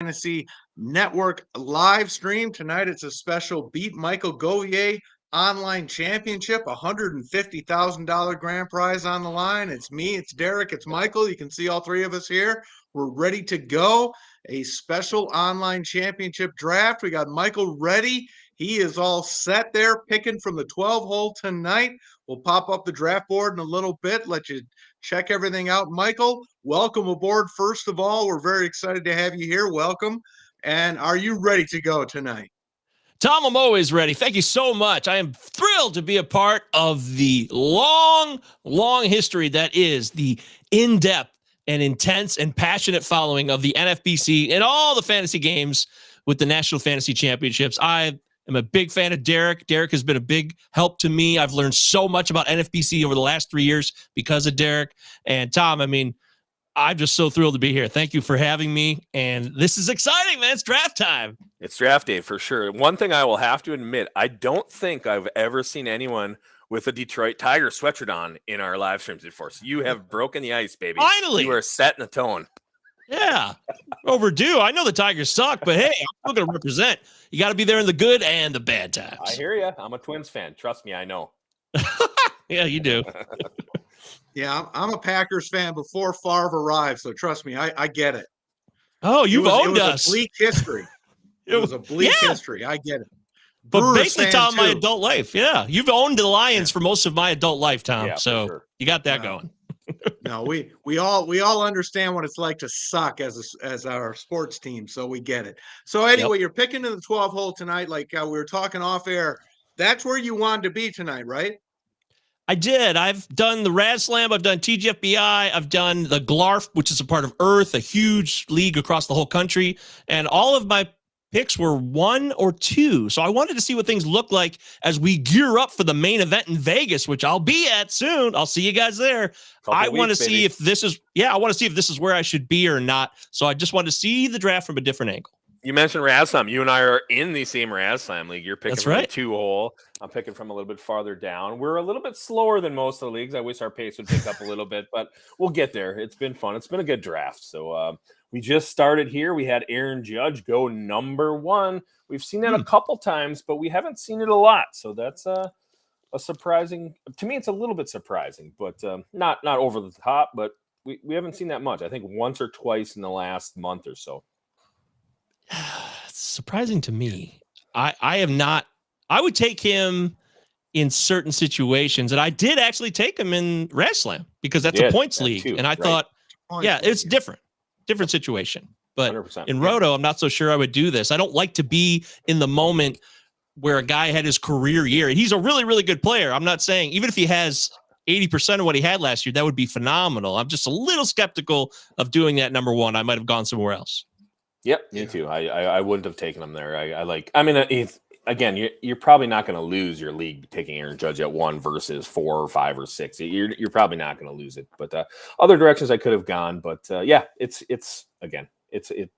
Fantasy Network live stream. Tonight it's a special Beat Michael Govier online championship, $150,000 grand prize on the line. It's me, it's Darik, it's Michael. You can see all three of us here. We're ready to go. A special online championship draft. We got Michael ready. He is all set there, picking from the 12 hole tonight. We'll pop up the draft board in a little bit, let you check everything out. Michael, welcome aboard. First of all, we're very excited to have you here. Welcome. And are you ready to go tonight? Tom, I'm always ready. Thank you so much. I am thrilled to be a part of the long history that is the in-depth and intense and passionate following of the NFBC and all the fantasy games with the National Fantasy Championships. I am a big fan of Darik. Darik has been a big help to me. I've learned so much about NFBC over the last 3 years because of Darik. And Tom, I mean, I'm just so thrilled to be here. Thank you for having me. And this is exciting, man. It's draft time. It's draft day for sure. One thing I will have to admit, I don't think I've ever seen anyone with a Detroit Tiger sweatshirt on in our live streams before. So you have broken the ice, baby. Finally. You are setting a tone. Yeah. Overdue. I know the Tigers suck, but hey, I'm still going to represent. You got to be there in the good and the bad times. I hear you. I'm a Twins fan. Trust me, I know. Yeah, you do. Yeah, I'm a Packers fan before Favre arrived, so trust me, I get it. Oh, you've owned us. It was a bleak history. It was a bleak history. I get it. But Brewers basically, Tom, my adult life. Yeah, you've owned the Lions for most of my adult life, Tom. Yeah, so you got that going. No, we all understand what it's like to suck as our sports team, so we get it. So anyway, You're picking in the 12 hole tonight, like we were talking off air. That's where you wanted to be tonight, right? I did. I've done the Rad Slam. I've done TGFBI. I've done the GLARF, which is a part of Earth, a huge league across the whole country. And all of my picks were 1 or 2. So I wanted to see what things look like as we gear up for the main event in Vegas, which I'll be at soon. I'll see you guys there. I want to see if this is, I want to see if this is where I should be or not. So I just wanted to see the draft from a different angle. You mentioned Rad Slam. You and I are in the same Rad Slam league. You're picking from the 2 hole. I'm picking from a little bit farther down. We're a little bit slower than most of the leagues. I wish our pace would pick up a little bit, but we'll get there. It's been fun. It's been a good draft. So we just started here. We had Aaron Judge go number 1. We've seen that a couple times, but we haven't seen it a lot. So that's a surprising. To me, it's a little bit surprising, but not over the top. But we haven't seen that much. I think once or twice in the last month or so. It's surprising to me. I have not. I would take him in certain situations, and I did actually take him in Rad Slam because that's a points league, and I thought, it's different situation. But 100%, in Roto, I'm not so sure I would do this. I don't like to be in the moment where a guy had his career year. He's a really, really good player. I'm not saying even if he has 80% of what he had last year, that would be phenomenal. I'm just a little skeptical of doing that. Number 1, I might have gone somewhere else. Yep, me too. I wouldn't have taken him there. Again, you're probably not going to lose your league taking Aaron Judge at 1 versus 4 or 5 or 6. You're probably not going to lose it. But other directions I could have gone. But it's to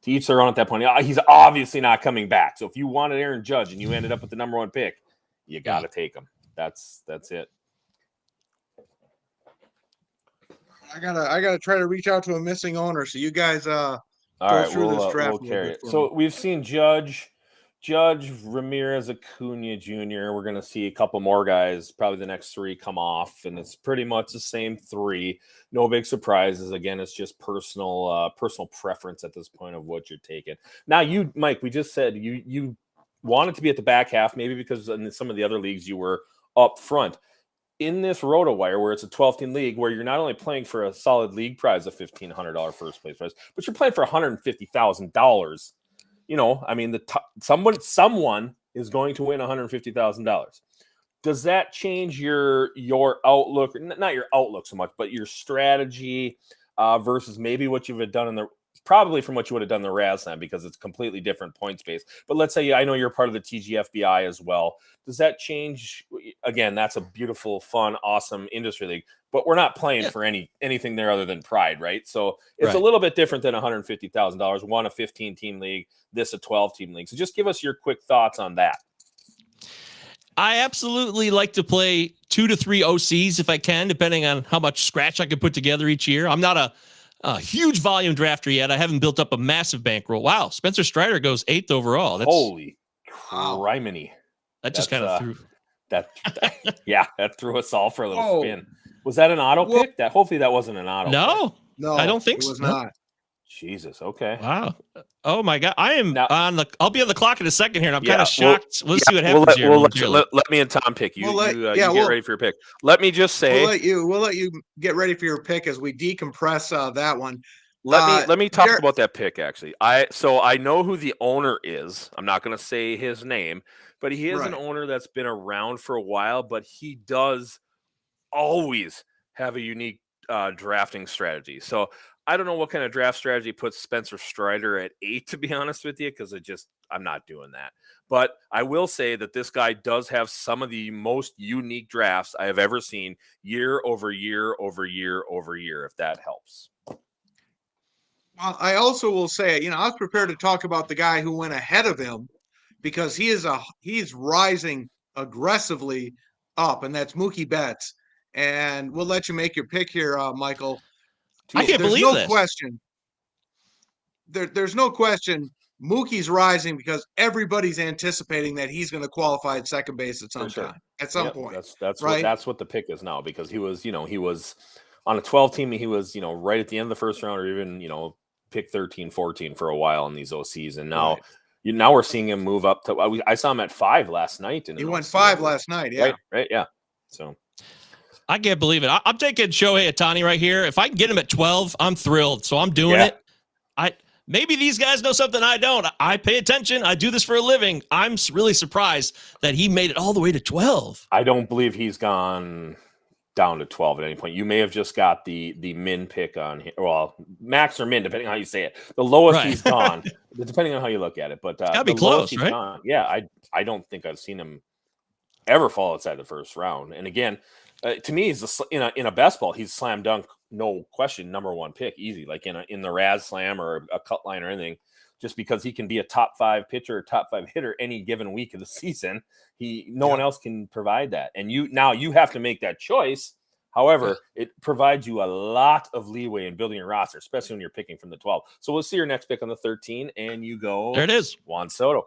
each their own at that point. He's obviously not coming back. So if you wanted Aaron Judge and you ended up with the number 1 pick, you got to take him. That's it. I gotta try to reach out to a missing owner. So you guys all right, we'll carry it. So we've seen Judge, Ramirez, Acuna Jr. We're going to see a couple more guys, probably the next 3 come off, and it's pretty much the same 3. No big surprises. Again, it's just personal preference at this point of what you're taking. Now, you, Mike, we just said you wanted to be at the back half, maybe because in some of the other leagues you were up front. In this RotoWire, where it's a 12-team league, where you're not only playing for a solid league prize of $1,500 first place prize, but you're playing for $150,000. I mean, someone is going to win $150,000. Does that change your outlook? Not your outlook so much, but your strategy versus maybe what you would have done probably from what you would have done in the Rad Slam, because it's completely different point space. But let's say I know you're part of the TGFBI as well. Does that change? Again, that's a beautiful, fun, awesome industry league, but we're not playing for anything there other than pride, right? So it's a little bit different than $150,000. One a 15-team league, this a 12-team league. So just give us your quick thoughts on that. I absolutely like to play 2 to 3 OCs if I can, depending on how much scratch I can put together each year. I'm not Huge volume drafter yet. I haven't built up a massive bankroll. Wow. Spencer Strider goes 8th overall. That's holy criminy. That just kind of threw that. Yeah, that threw us all for a little spin. Was that an auto pick? Hopefully that wasn't an auto pick. No, I don't think it was so. not. Jesus. Okay. Wow. Oh my God. I am I'll be on the clock in a second here, and I'm kind of shocked. We'll see what happens here. Let me and Tom pick. You get ready for your pick. Let me just say we'll let you get ready for your pick as we decompress that one. Let me talk about that pick, actually. I know who the owner is. I'm not going to say his name, but he is an owner that's been around for a while, but he does always have a unique drafting strategy. So I don't know what kind of draft strategy puts Spencer Strider at 8, to be honest with you, because I'm not doing that. But I will say that this guy does have some of the most unique drafts I have ever seen year over year over year over year, if that helps. Well, I also will say, I was prepared to talk about the guy who went ahead of him because he's rising aggressively up, and that's Mookie Betts. And we'll let you make your pick here, Michael. I can't believe this. There's no question Mookie's rising because everybody's anticipating that he's going to qualify at second base at some time, at some point. That's right. That's what the pick is now, because he was on a 12 team. He was, right at the end of the first round, or even, pick 13, 14 for a while in these OCs. And now, now we're seeing him move up to, I saw him at 5 last night. He went 5 last night. Yeah. Right. Yeah. So I can't believe it. I'm taking Shohei Ohtani right here. If I can get him at 12, I'm thrilled. So I'm doing it. Maybe these guys know something I don't. I pay attention. I do this for a living. I'm really surprised that he made it all the way to 12. I don't believe he's gone down to 12 at any point. You may have just got the min pick on him. Well, max or min, depending on how you say it. The lowest he's gone, depending on how you look at it. But it's gotta be close, right? Gone, I don't think I've seen him ever fall outside the first round. And again, to me, he's in a best ball, he's slam dunk, no question, number 1 pick, easy. Like in the Raz Slam or a cut line or anything, just because he can be a top 5 pitcher or top 5 hitter any given week of the season. No one else can provide that, and you have to make that choice. However, it provides you a lot of leeway in building your roster, especially when you're picking from the 12. So we'll see your next pick on the 13, and you go. There it is, Juan Soto.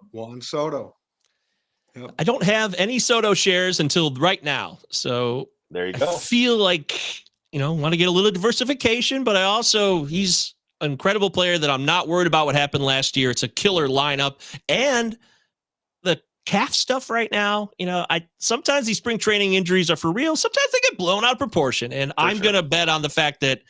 Yep. I don't have any Soto shares until right now, so there you go. I feel like want to get a little diversification, but he's an incredible player that I'm not worried about what happened last year. It's a killer lineup, and the calf stuff right now. Sometimes these spring training injuries are for real. Sometimes they get blown out of proportion, and I'm going to bet on the fact that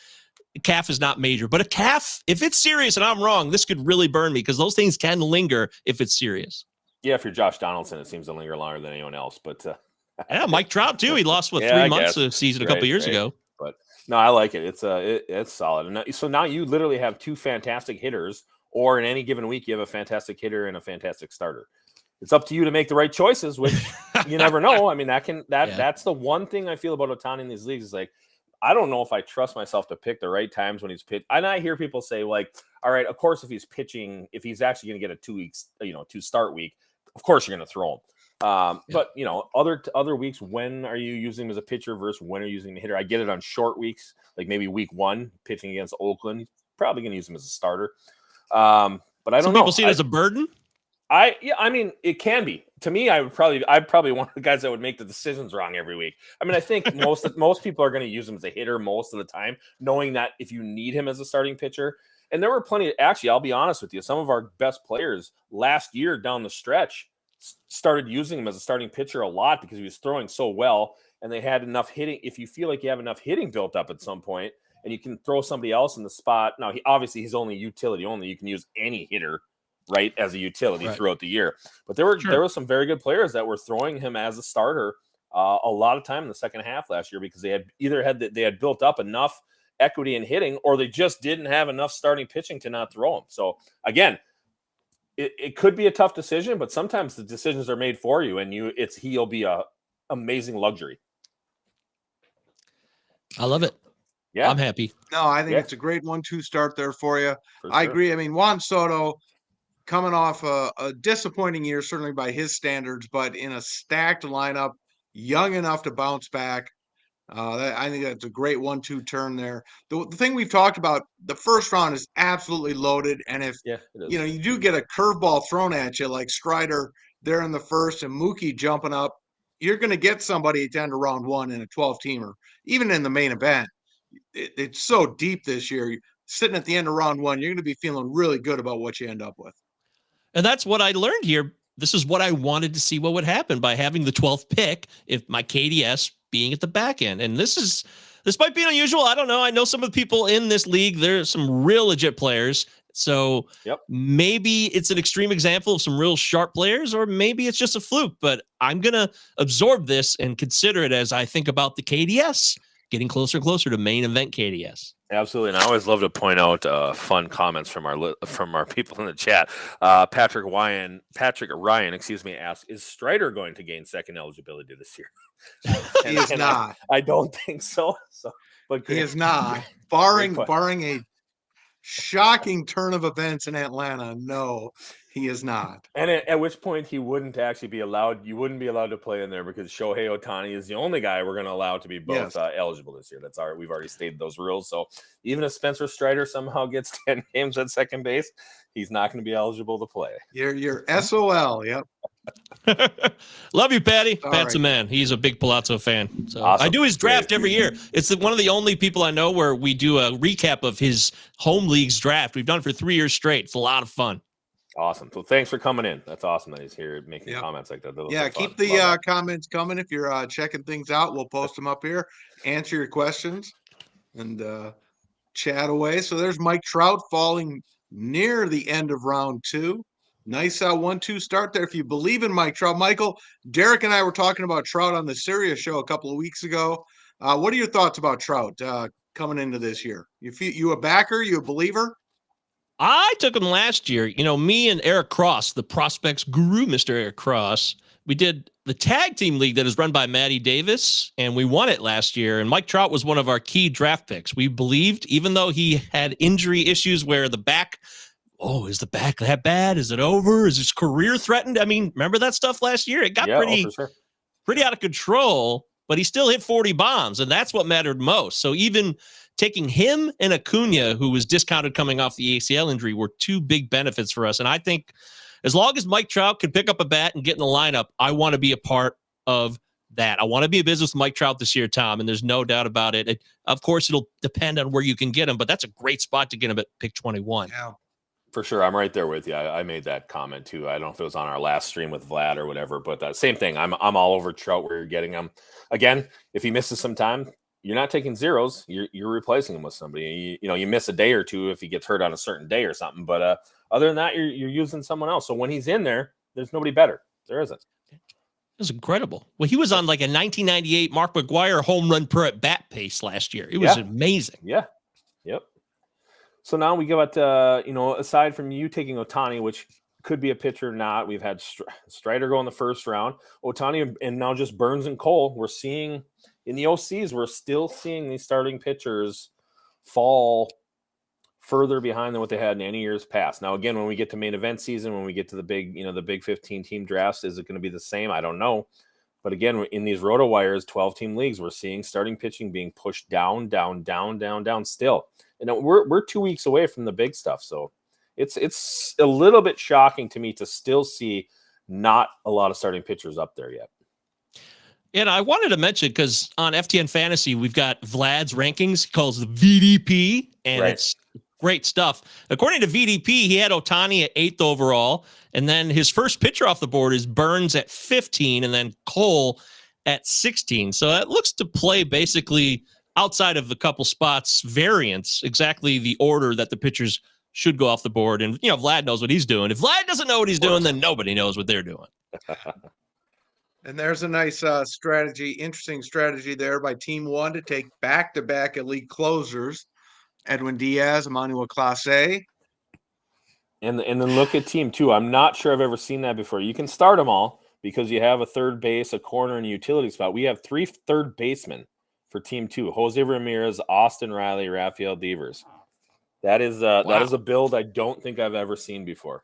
the calf is not major. But a calf, if it's serious and I'm wrong, this could really burn me because those things can linger if it's serious. Yeah, if you're Josh Donaldson, it seems to linger longer than anyone else. But Mike Trout too. He lost 3 months of the season a couple years ago. But no, I like it. It's solid. And so now you literally have 2 fantastic hitters, or in any given week you have a fantastic hitter and a fantastic starter. It's up to you to make the right choices, which you never know. I mean, that's the one thing I feel about Ohtani in these leagues is like, I don't know if I trust myself to pick the right times when he's pitched. And I hear people say like, all right, of course, if he's pitching, if he's actually going to get a 2 weeks, 2 start week, of course you're going to throw him. But other weeks, when are you using him as a pitcher versus when are you using him as a hitter? I get it on short weeks, like maybe week 1 pitching against Oakland, probably going to use him as a starter. But I don't know. Some people see it as a burden. I mean, it can be. To me, I'm probably one of the guys that would make the decisions wrong every week. I mean, I think most people are going to use him as a hitter most of the time, knowing that if you need him as a starting pitcher. And there were plenty. Actually, I'll be honest with you. Some of our best players last year down the stretch started using him as a starting pitcher a lot because he was throwing so well, and they had enough hitting. If you feel like you have enough hitting built up at some point, and you can throw somebody else in the spot. Now, he's only utility only. You can use any hitter, right, as a utility throughout the year. But there were some very good players that were throwing him as a starter a lot of time in the second half last year because they had built up enough equity in hitting, or they just didn't have enough starting pitching to not throw him. So again, it could be a tough decision, but sometimes the decisions are made for you, and he'll be a amazing luxury. I love it. Yeah, I'm happy. No, I think it's a great 1-2 start there for you. I agree. I mean, Juan Soto coming off a disappointing year, certainly by his standards, but in a stacked lineup, young enough to bounce back. I think that's a great 1-2 turn there. The thing we've talked about, the first round is absolutely loaded, and if it is. you do get a curveball thrown at you like Strider there in the first and Mookie jumping up, you're going to get somebody at the end of round 1 in a 12-teamer, even in the main event. It's so deep this year. Sitting at the end of round 1, you're going to be feeling really good about what you end up with. And that's what I learned here. This is what I wanted to see what would happen by having the 12th pick, if my KDS being at the back end. And this might be unusual. I don't know. I know some of the people in this league, there's some real legit players. So maybe it's an extreme example of some real sharp players, or maybe it's just a fluke, but I'm going to absorb this and consider it as I think about the KDS getting closer and closer to main event KDS. Absolutely, and I always love to point out fun comments from our people in the chat. Patrick Ryan, asks, "Is Strider going to gain second eligibility this year?" He is not. I don't think so. But he is not. Barring a shocking turn of events in Atlanta, no, he is not. And at which point he wouldn't actually be allowed. You wouldn't be allowed to play in there because Shohei Ohtani is the only guy we're going to allow to be both eligible this year. We've already stated those rules. So even if Spencer Strider somehow gets 10 games at second base, he's not going to be eligible to play. You're SOL. Yep. Love you, Patty. Pat's a man. He's a big Palazzo fan. So awesome. I do his draft every year. It's one of the only people I know where we do a recap of his home league's draft. We've done it for 3 years straight. It's a lot of fun. Awesome. So thanks for coming in. That's awesome that he's here making comments like that. Keep the comments coming. If you're checking things out, we'll post them up here. Answer your questions and chat away. So there's Mike Trout falling near the end of round 2. Nice 1-2 start there. If you believe in Mike Trout, Michael, Darik and I were talking about Trout on the Sirius show a couple of weeks ago. What are your thoughts about Trout coming into this year? You a backer? You a believer? I took him last year. Me and Eric Cross, the prospects guru, Mr. Eric Cross, we did the tag team league that is run by Matty Davis, and we won it last year. And Mike Trout was one of our key draft picks. We believed, even though he had injury issues where the back – is the back that bad? Is it over? Is his career threatened? I mean, remember that stuff last year? It got pretty out of control, but he still hit 40 bombs, and that's what mattered most. So even taking him and Acuna, who was discounted coming off the ACL injury, were 2 big benefits for us. And I think as long as Mike Trout could pick up a bat and get in the lineup, I want to be a part of that. I want to be in business with Mike Trout this year, Tom, and there's no doubt about it. Of course, it'll depend on where you can get him, but that's a great spot to get him at pick 21. Yeah. For sure. I'm right there with you. I made that comment too. I don't know if it was on our last stream with Vlad or whatever, but same thing. I'm all over Trout where you're getting him. Again, if he misses some time, you're not taking zeros. You're replacing him with somebody. You miss a day or two if he gets hurt on a certain day or something. But other than that, you're using someone else. So when he's in there, there's nobody better. There isn't. It was incredible. Well, he was on like a 1998 Mark McGwire home run per at bat pace last year. It was amazing. Yeah. Yep. So now we go at, aside from you taking Ohtani, which could be a pitcher or not, we've had Strider go in the first round, Ohtani, and now just Burns and Cole. We're seeing in the OCs, we're still seeing these starting pitchers fall further behind than what they had in any years past. Now, again, when we get to main event season, when we get to the big 15 team drafts, is it going to be the same? I don't know. But again, in these RotoWires 12-team leagues, we're seeing starting pitching being pushed down still. And we're 2 weeks away from the big stuff. So it's a little bit shocking to me to still see not a lot of starting pitchers up there yet. And I wanted to mention, because on FTN Fantasy, we've got Vlad's rankings. He calls the VDP, and it's great stuff. According to VDP, he had Ohtani at 8th overall, and then his first pitcher off the board is Burns at 15, and then Cole at 16. So that looks to play basically outside of a couple spots variance, exactly the order that the pitchers should go off the board. And, Vlad knows what he's doing. If Vlad doesn't know what he's doing, then nobody knows what they're doing. And there's a nice interesting strategy there by Team 1 to take back-to-back elite closers, Edwin Diaz, Emmanuel Clase. And then look at Team 2. I'm not sure I've ever seen that before. You can start them all because you have a third base, a corner, and a utility spot. We have 3 third basemen for Team 2: Jose Ramirez, Austin Riley, Rafael Devers. That is a build I don't think I've ever seen before.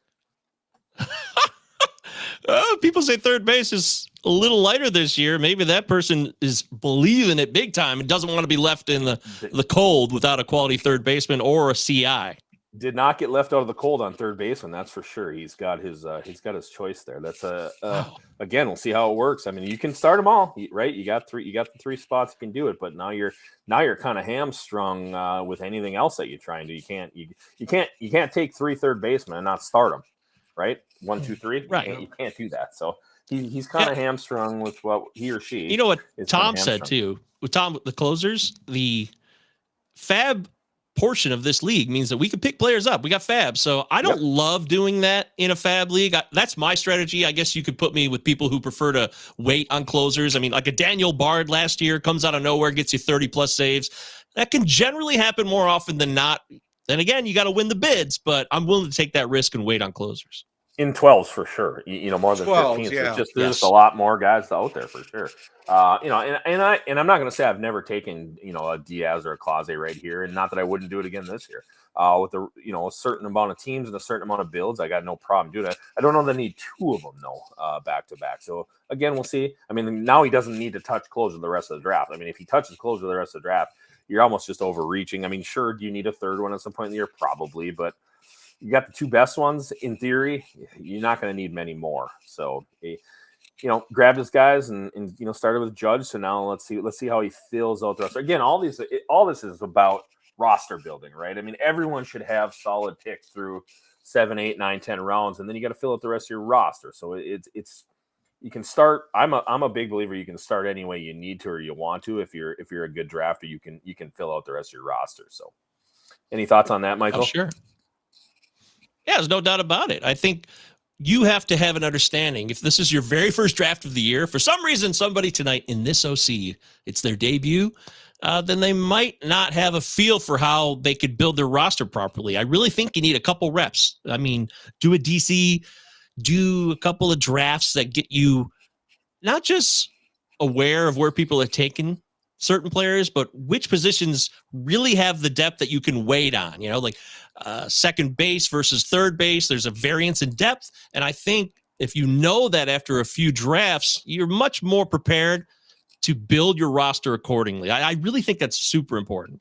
People say third base is a little lighter this year, maybe that person is believing it big time and doesn't want to be left in the cold without a quality third baseman or a CI. Did not get left out of the cold on third baseman, that's for sure. He's got his choice there. That's again, we'll see how it works. I mean, you can start them all, right? You got the 3 spots, you can do it, but now you're kind of hamstrung with anything else that you try and do. You can't take 3 third basemen and not start them, right? 1, 2, 3, right? You can't do that. So he's kind of hamstrung with what he or she. You know what Tom said too? With Tom, the closers, the fab portion of this league means that we can pick players up. We got fab. So I don't love doing that in a fab league. That's my strategy. I guess you could put me with people who prefer to wait on closers. I mean, like a Daniel Bard last year comes out of nowhere, gets you 30 plus saves. That can generally happen more often than not. Then again, you got to win the bids, but I'm willing to take that risk and wait on closers. In 12s for sure, more than 15s. Yeah. There's just a lot more guys out there for sure. And I'm not going to say I've never taken a Diaz or a Clase right here, and not that I wouldn't do it again this year. With a certain amount of teams and a certain amount of builds, I got no problem doing it. I don't know that I need 2 of them though, back to back. So again, we'll see. I mean, now he doesn't need to touch closer the rest of the draft. I mean, if he touches closer the rest of the draft, you're almost just overreaching. I mean, sure, do you need a third one at some point in the year? Probably, but you got the 2 best ones in theory. You're not going to need many more. So, grab his guys and started with Judge. So now let's see how he fills out the rest. Again, all this is about roster building, right? I mean, everyone should have solid picks through 7, 8, 9, 10 rounds, and then you got to fill out the rest of your roster. So it's you can start. I'm a big believer you can start any way you need to or you want to. If you're a good drafter, you can fill out the rest of your roster. So, any thoughts on that, Michael? Oh, sure. Yeah, there's no doubt about it. I think you have to have an understanding. If this is your very first draft of the year, for some reason, somebody tonight in this OC, it's their debut, then they might not have a feel for how they could build their roster properly. I really think you need a couple reps. I mean, do a DC, do a couple of drafts that get you not just aware of where people are taking certain players, but which positions really have the depth that you can wait on, like second base versus third base. There's a variance in depth. And I think if you know that after a few drafts, you're much more prepared to build your roster accordingly. I really think that's super important.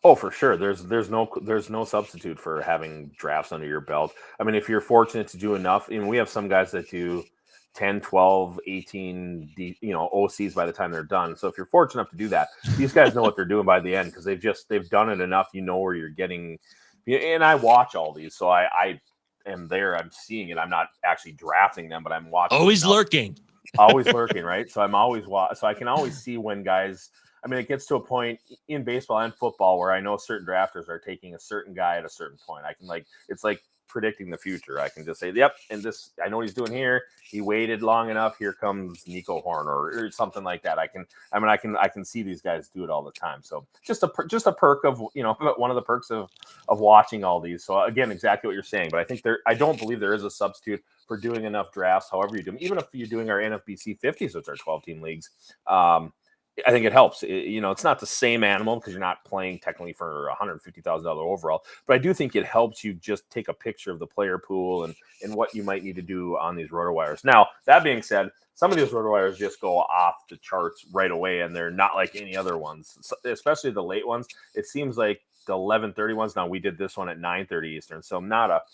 Oh, for sure. There's no substitute for having drafts under your belt. I mean, if you're fortunate to do enough, and we have some guys that do 10, 12, 18, OCs by the time they're done. So if you're fortunate enough to do that, these guys know what they're doing by the end because they've done it enough. Where you're getting, and I watch all these. So I am there. I'm seeing it. I'm not actually drafting them, but I'm watching. Always lurking. Always lurking, right? So so I can always see when guys, I mean, it gets to a point in baseball and football where I know certain drafters are taking a certain guy at a certain point. I can it's like predicting the future. I can just say, yep, and this, I know what he's doing here. He waited long enough. Here comes Nico Horn or something like that. I can see these guys do it all the time. So just a perk of, one of the perks of watching all these. So again, exactly what you're saying, but I don't believe there is a substitute for doing enough drafts. However you do them, even if you're doing our NFBC 50s, which are 12-team leagues, I think it helps. It's not the same animal because you're not playing technically for $150,000 overall, but I do think it helps you just take a picture of the player pool and what you might need to do on these RotoWires. Now, that being said, some of these RotoWires just go off the charts right away, and they're not like any other ones, especially the late ones. It seems like the 11:30 ones. Now, we did this one at 9:30 Eastern, so not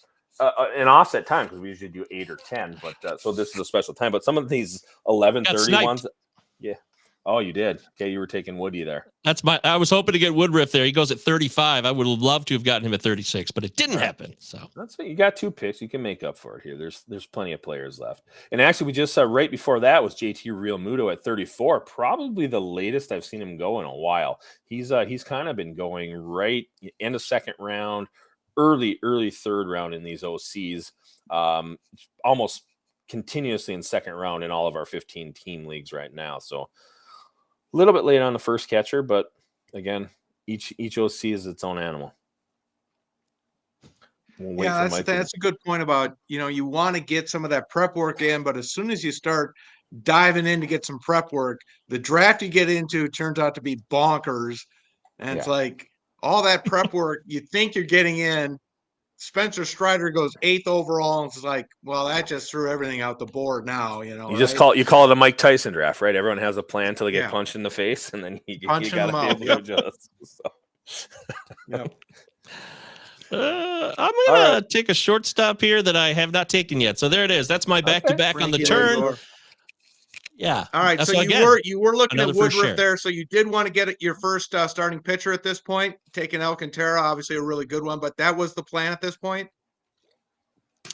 an offset time because we usually do 8 or 10, but so this is a special time. But some of these 11:30 ones, yeah. Oh, you did. Okay, you were taking Woody there. I was hoping to get Woodruff there. He goes at 35. I would have loved to have gotten him at 36, but it didn't happen. So that's what you got. 2 picks. You can make up for it here. There's plenty of players left. And actually, we just right before that was JT Realmuto at 34. Probably the latest I've seen him go in a while. He's kind of been going right end of second round, early third round in these OCs, almost continuously in second round in all of our 15 team leagues right now. So a little bit late on the first catcher, but again, each OC is its own animal. That's a good point about, you want to get some of that prep work in, but as soon as you start diving in to get some prep work, the draft you get into turns out to be bonkers. And it's like all that prep work you think you're getting in, Spencer Strider goes 8th overall, and it's like, well, that just threw everything out the board now, You right? just call it a Mike Tyson draft, right? Everyone has a plan until they get punched in the face, and then you got to be able to adjust. So. Yep. I'm going to take a short stop here that I have not taken yet. So there it is. That's my back-to-back on the turn. Lindor. Yeah. All right. So you were looking at Woodruff there. So you did want to get your first starting pitcher at this point, taking Alcantara, obviously a really good one, but that was the plan at this point.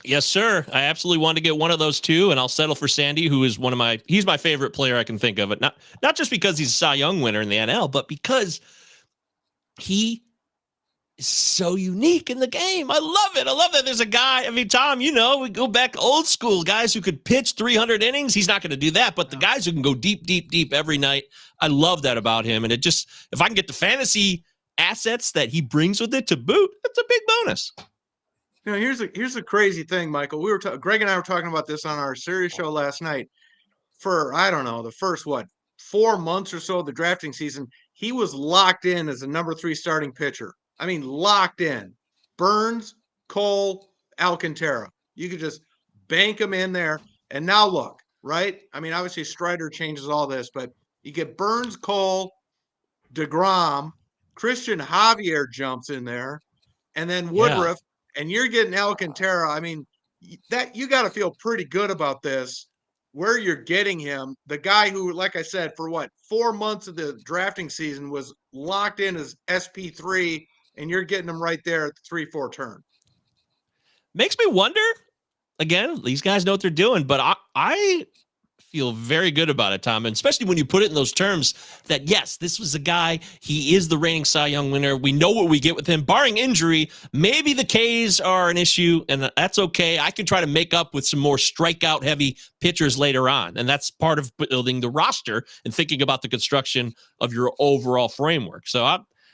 Yes, sir. I absolutely want to get one of those two, and I'll settle for Sandy, who is he's my favorite player I can think of. It not just because he's a Cy Young winner in the NL, but because he is so unique in the game. I love it. I love that there's a guy. I mean, Tom, we go back old school guys who could pitch 300 innings. He's not going to do that, but the guys who can go deep, deep, deep every night. I love that about him. And if I can get the fantasy assets that he brings with it to boot, that's a big bonus. Here's the crazy thing, Michael. Greg and I were talking about this on our series show last night. For, I don't know, the first 4 months or so of the drafting season, he was locked in as a number 3 starting pitcher. I mean, locked in. Burns, Cole, Alcantara. You could just bank him in there. And now look, right? I mean, obviously Strider changes all this, but you get Burns, Cole, DeGrom, Christian Javier jumps in there, and then Woodruff, and you're getting Alcantara. I mean, that you got to feel pretty good about this, where you're getting him. The guy who, like I said, for 4 months of the drafting season was locked in as SP3, and you're getting him right there at the 3-4 turn. Makes me wonder, again, these guys know what they're doing, but I feel very good about it, Tom, and especially when you put it in those terms that, yes, this was a guy, he is the reigning Cy Young winner. We know what we get with him. Barring injury, maybe the Ks are an issue, and that's okay. I can try to make up with some more strikeout-heavy pitchers later on, and that's part of building the roster and thinking about the construction of your overall framework. So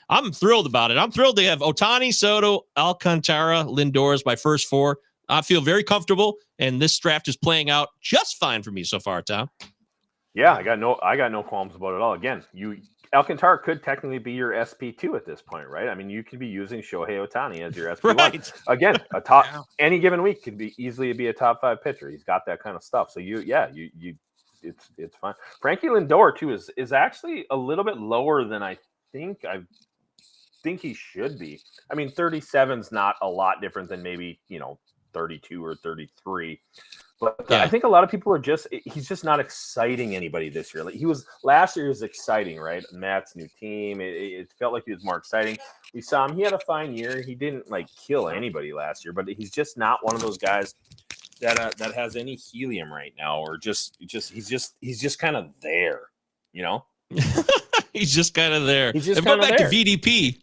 I'm thrilled about it. I'm thrilled to have Ohtani, Soto, Alcantara, Lindor as my first 4. I feel very comfortable, and this draft is playing out just fine for me so far, Tom. Yeah, I got no qualms about it all. Again, Alcantara could technically be your SP2 at this point, right? I mean, you could be using Shohei Ohtani as your SP1. Right. Again, any given week could easily be a top 5 pitcher. He's got that kind of stuff. So it's fine. Frankie Lindor too is actually a little bit lower than I think he should be. I mean, 37's not a lot different than maybe 32 or 33, but I think a lot of people are he's just not exciting anybody this year. Like last year was exciting, right? Matt's new team. It felt like he was more exciting. We saw him. He had a fine year. He didn't kill anybody last year, but he's just not one of those guys that has any helium right now, or he's just kind of there, He's just kind of there. He's just go back to VDP.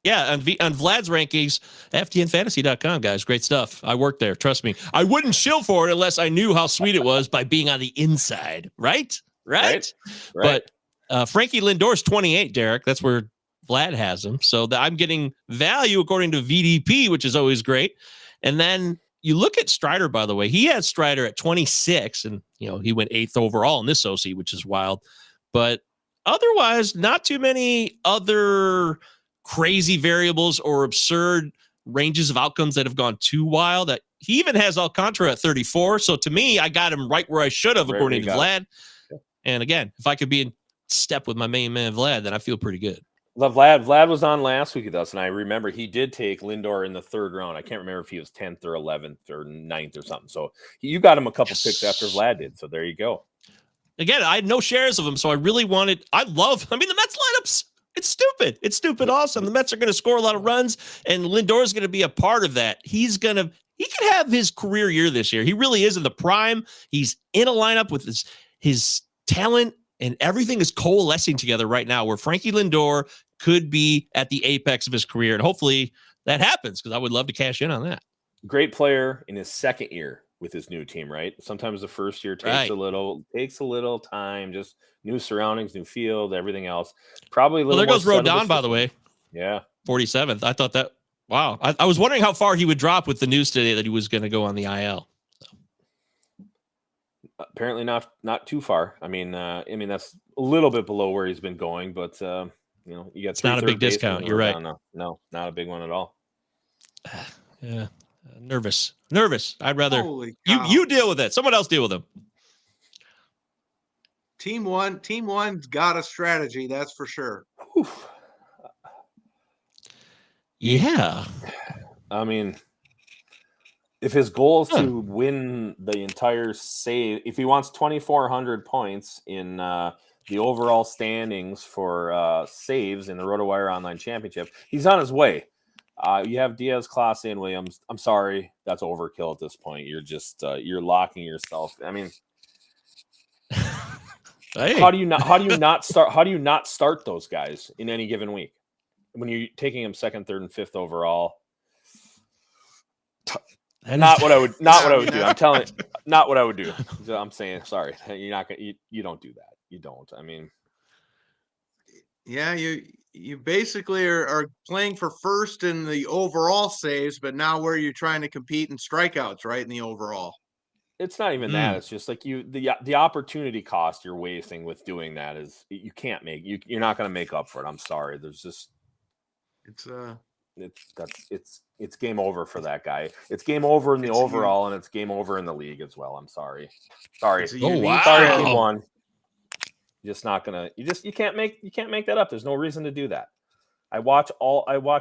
Yeah, on Vlad's rankings, FTNFantasy.com, guys. Great stuff. I worked there. Trust me. I wouldn't shill for it unless I knew how sweet it was by being on the inside. Right? But Frankie Lindor's 28, Darik. That's where Vlad has him. So I'm getting value according to VDP, which is always great. And then you look at Strider, by the way. He had Strider at 26, and he went 8th overall in this OC, which is wild. But otherwise, not too many other crazy variables or absurd ranges of outcomes that have gone too wild. That he even has Alcantara at 34. So to me, I got him right where I should have, according to Vlad. And again, if I could be in step with my main man Vlad, then I feel pretty good. Vlad was on last week with us, and I remember he did take Lindor in the 3rd round. I can't remember if he was 10th or 11th or 9th or something. So you got him a couple picks after Vlad did. So there you go. Again, I had no shares of him, so I really wanted. The Mets lineups. It's stupid. It's stupid awesome. The Mets are going to score a lot of runs, and Lindor is going to be a part of that. He can have his career year this year. He really is in the prime. He's in a lineup with his talent, and everything is coalescing together right now where Frankie Lindor could be at the apex of his career, and hopefully that happens because I would love to cash in on that. Great player in his 2nd year with his new team, right? Sometimes the first year takes a little time, just new surroundings, new field, everything else. Probably a little. Well, there goes Rodon, by the way. Yeah, 47th. I thought that. Wow, I was wondering how far he would drop with the news today that he was going to go on the IL. So. Apparently not too far. I mean that's a little bit below where he's been going, but you got. It's not a big discount. You're right. No, not a big one at all. Yeah. Nervous. I'd rather you deal with it. Someone else deal with them. Team one's got a strategy, that's for sure. Yeah. I mean, if his goal is to win the entire save, if he wants 2,400 points in the overall standings for saves in the RotoWire Online Championship, he's on his way. You have Diaz, Clase, and Williams. I'm sorry, that's overkill at this point. You're just you're locking yourself. I mean, hey. how do you not start those guys in any given week when you're taking them second, third, and fifth overall? Not what I would do. I'm telling you, not what I would do. I'm saying, sorry, you're not gonna. You don't do that. You don't. I mean, yeah, you basically are playing for first in the overall saves, but now where you're trying to compete in strikeouts, right? In the overall. It's not even that. It's just like the opportunity cost you're wasting with doing that is you can't make you're not going to make up for it. I'm sorry. There's just it's game over for that guy. It's game over in the overall, and it's game over in the league as well. I'm sorry. Sorry. Sorry, team one. Just not gonna. You can't make that up. There's no reason to do that. I watch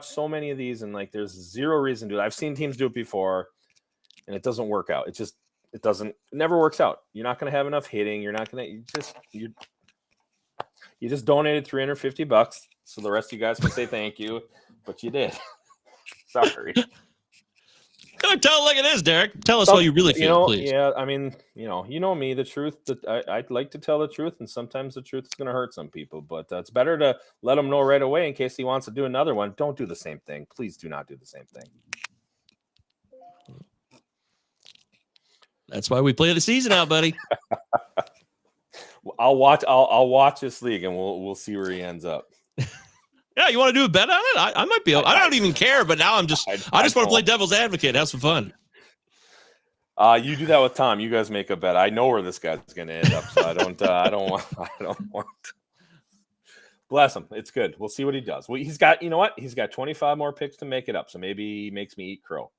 so many of these, and like there's zero reason to do it. I've seen teams do it before, and it doesn't work out. It never works out. You're not gonna have enough hitting. You're not gonna. You just donated $350, so the rest of you guys can say thank you, but you did. Sorry. Tell it like it is, Darik. Tell us how you really feel, please. Yeah, I mean, you know me, the truth. That I'd like to tell the truth, and sometimes the truth is going to hurt some people. But it's better to let him know right away in case he wants to do another one. Don't do the same thing. Please do not do the same thing. That's why we play the season out, buddy. I'll watch this league, and we'll see where he ends up. Yeah, you want to do a bet on it? I might be. I don't even care, but now I just want to play devil's advocate, have some fun. You do that with Tom. You guys make a bet. I know where this guy's going to end up, so I don't want. Bless him. It's good. We'll see what he does. Well, he's got. You know what? He's got 25 more picks to make it up. So maybe he makes me eat crow.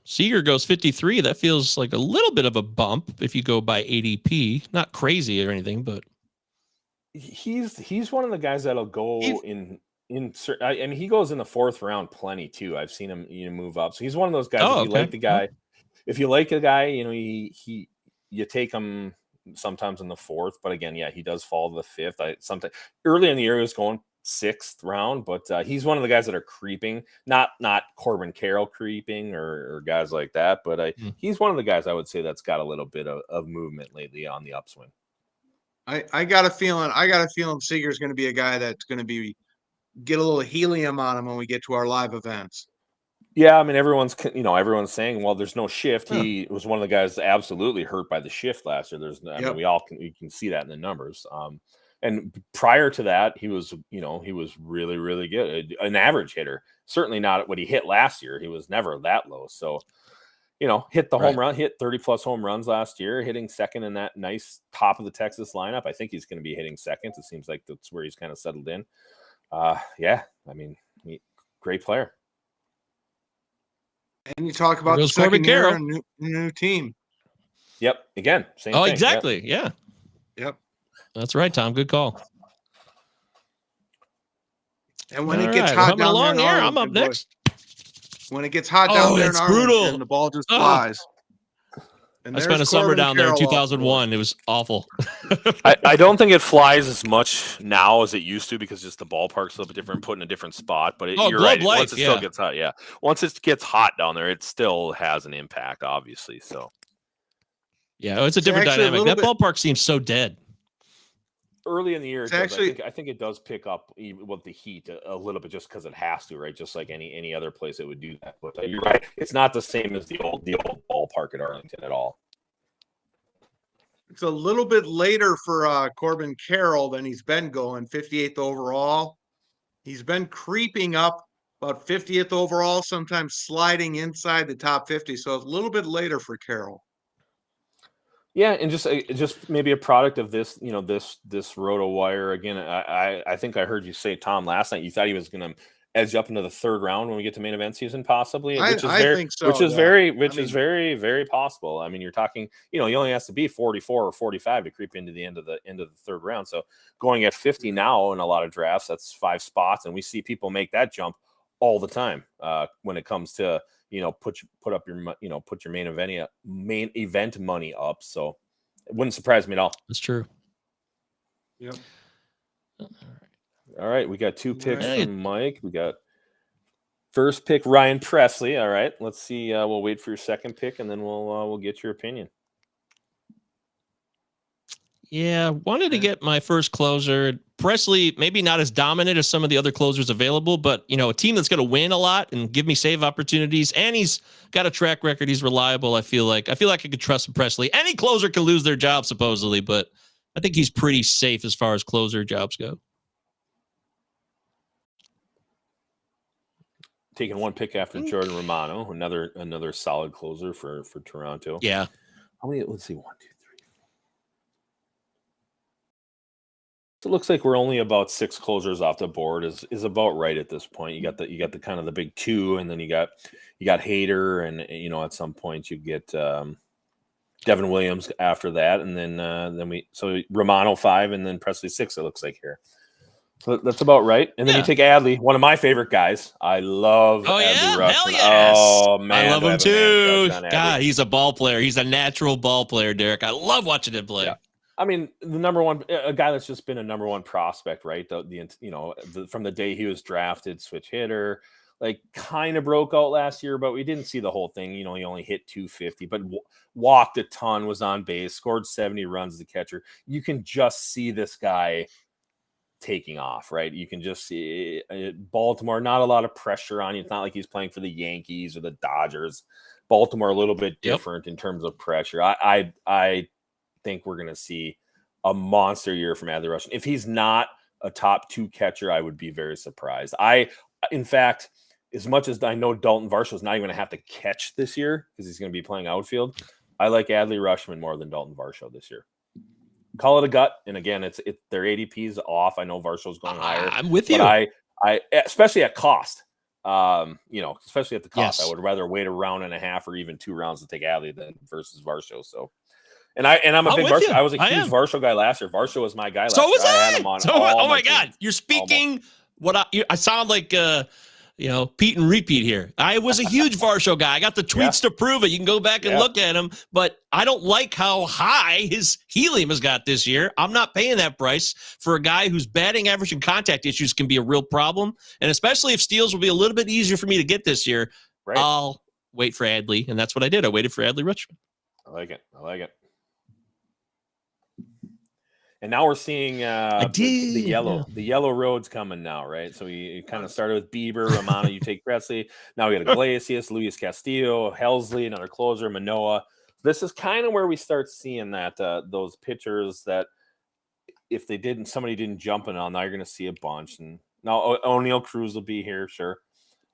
Seager goes 53. That feels like a little bit of a bump if you go by ADP. Not crazy or anything, but. He's one of the guys that'll go in I mean, he goes in the fourth round plenty too. I've seen him move up. So he's one of those guys. If you like the guy, if you like a guy, you take him sometimes in the fourth. But again, yeah, he does fall to the fifth. Sometimes early in the year he was going sixth round, but he's one of the guys that are creeping. Not Corbin Carroll creeping or guys like that. But he's one of the guys I would say that's got a little bit of movement lately on the upswing. I got a feeling Seager's going to be a guy that's going to get a little helium on him when we get to our live events. Yeah, I mean everyone's saying, well, there's no shift. He was one of the guys absolutely hurt by the shift last year. I mean, we can see that in the numbers. And prior to that, he was really, really good, an average hitter. Certainly not what he hit last year. He was never that low. So. Hit the home run, hit 30-plus home runs last year, hitting second in that nice top of the Texas lineup. I think he's going to be hitting second. It seems like that's where he's kind of settled in. Yeah, I mean, great player. And you talk about the second year and new team. Yep. Again, same thing. Oh, exactly. Yeah. Yep. That's right, Tom. Good call. And when it gets hot down there, I'm up next. When it gets hot down there in Arlington, the ball just flies. And I spent a summer down there in 2001. It was awful. I don't think it flies as much now as it used to because just the ballpark's a little bit different, put in a different spot. But you're right. Once it still gets hot, once it gets hot down there, it still has an impact, obviously. So, yeah, it's a different dynamic. That ballpark seems so dead. Early in the year, I think it does pick up with the heat a little bit just because it has to, right? Just like any other place it would do that. But you're right; it's not the same as the old ballpark at Arlington at all. It's a little bit later for Corbin Carroll than he's been going. 58th overall. He's been creeping up about 50th overall, sometimes sliding inside the top 50. So it's a little bit later for Carroll. Yeah, and just maybe a product of this, this RotoWire again. I think I heard you say, Tom, last night you thought he was going to edge up into the third round when we get to main event season, possibly. I think so. Which is very, very possible. I mean, you're talking, he only has to be 44 or 45 to creep into the end of the third round. So going at 50 now in a lot of drafts, that's 5 spots, and we see people make that jump all the time when it comes to put your main event money up. So it wouldn't surprise me at all. That's true. Yep. All right, we got 2 picks from Mike. We got first pick Ryan Presley. All right, let's see. We'll wait for your second pick, and then we'll get your opinion. Yeah, wanted to get my first closer. Presley, maybe not as dominant as some of the other closers available, but a team that's going to win a lot and give me save opportunities. And he's got a track record. He's reliable. I feel like I could trust Presley. Any closer can lose their job supposedly, but I think he's pretty safe as far as closer jobs go. Taking 1 pick after Jordan Romano, another solid closer for Toronto. Yeah. How many? Let's see. 1, 2, 3. So it looks like we're only about 6 closers off the board. Is about right at this point. You got the kind of the big 2, and then you got Hader, and at some point you get Devin Williams after that, and then Romano 5, and then Presley 6. It looks like here. So that's about right. And then you take Adley, one of my favorite guys. I love Adley Rushman. Hell yes. Oh, man. I love him too. God, he's a ball player. He's a natural ball player, Derek. I love watching him play. Yeah. I mean, the number one, a guy that's just been a number 1 prospect, right? From the day he was drafted, switch hitter, like kind of broke out last year, but we didn't see the whole thing. He only hit 250, but walked a ton, was on base, scored 70 runs as a catcher. You can just see this guy taking off, right? You can just see Baltimore, not a lot of pressure on you. It's not like he's playing for the Yankees or the Dodgers. Baltimore a little bit different in terms of pressure. I think we're going to see a monster year from Adley Rushman. If he's not a top 2 catcher, I would be very surprised. In fact, as much as I know Dalton Varsho is not even going to have to catch this year because he's going to be playing outfield, I like Adley Rushman more than Dalton Varsho this year. Call it a gut, and again, it's their ADP's off. I know Varsho's going higher. I'm with you. I especially at cost. Especially at the cost, I would rather wait a round and a half or even 2 rounds to take Adley than versus Varsho. So, I'm a big Varsho. I was a huge Varsho guy last year. Varsho was my guy last year. So was I. Had him on oh my God, you're speaking I sound like Pete and repeat here. I was a huge Varsho guy. I got the tweets to prove it. You can go back and look at him, but I don't like how high his helium has got this year. I'm not paying that price for a guy whose batting average and contact issues can be a real problem. And especially if steals will be a little bit easier for me to get this year, I'll wait for Adley. And that's what I did. I waited for Adley Rushman. I like it. And now we're seeing the yellow road's coming now, right? So you kind of started with Bieber, Romano, you take Presley. Now we got Iglesias, Luis Castillo, Helsley, another closer, Manoah. This is kind of where we start seeing that those pitchers that if somebody didn't jump in on, now you're going to see a bunch. And now O'Neal Cruz will be here, sure.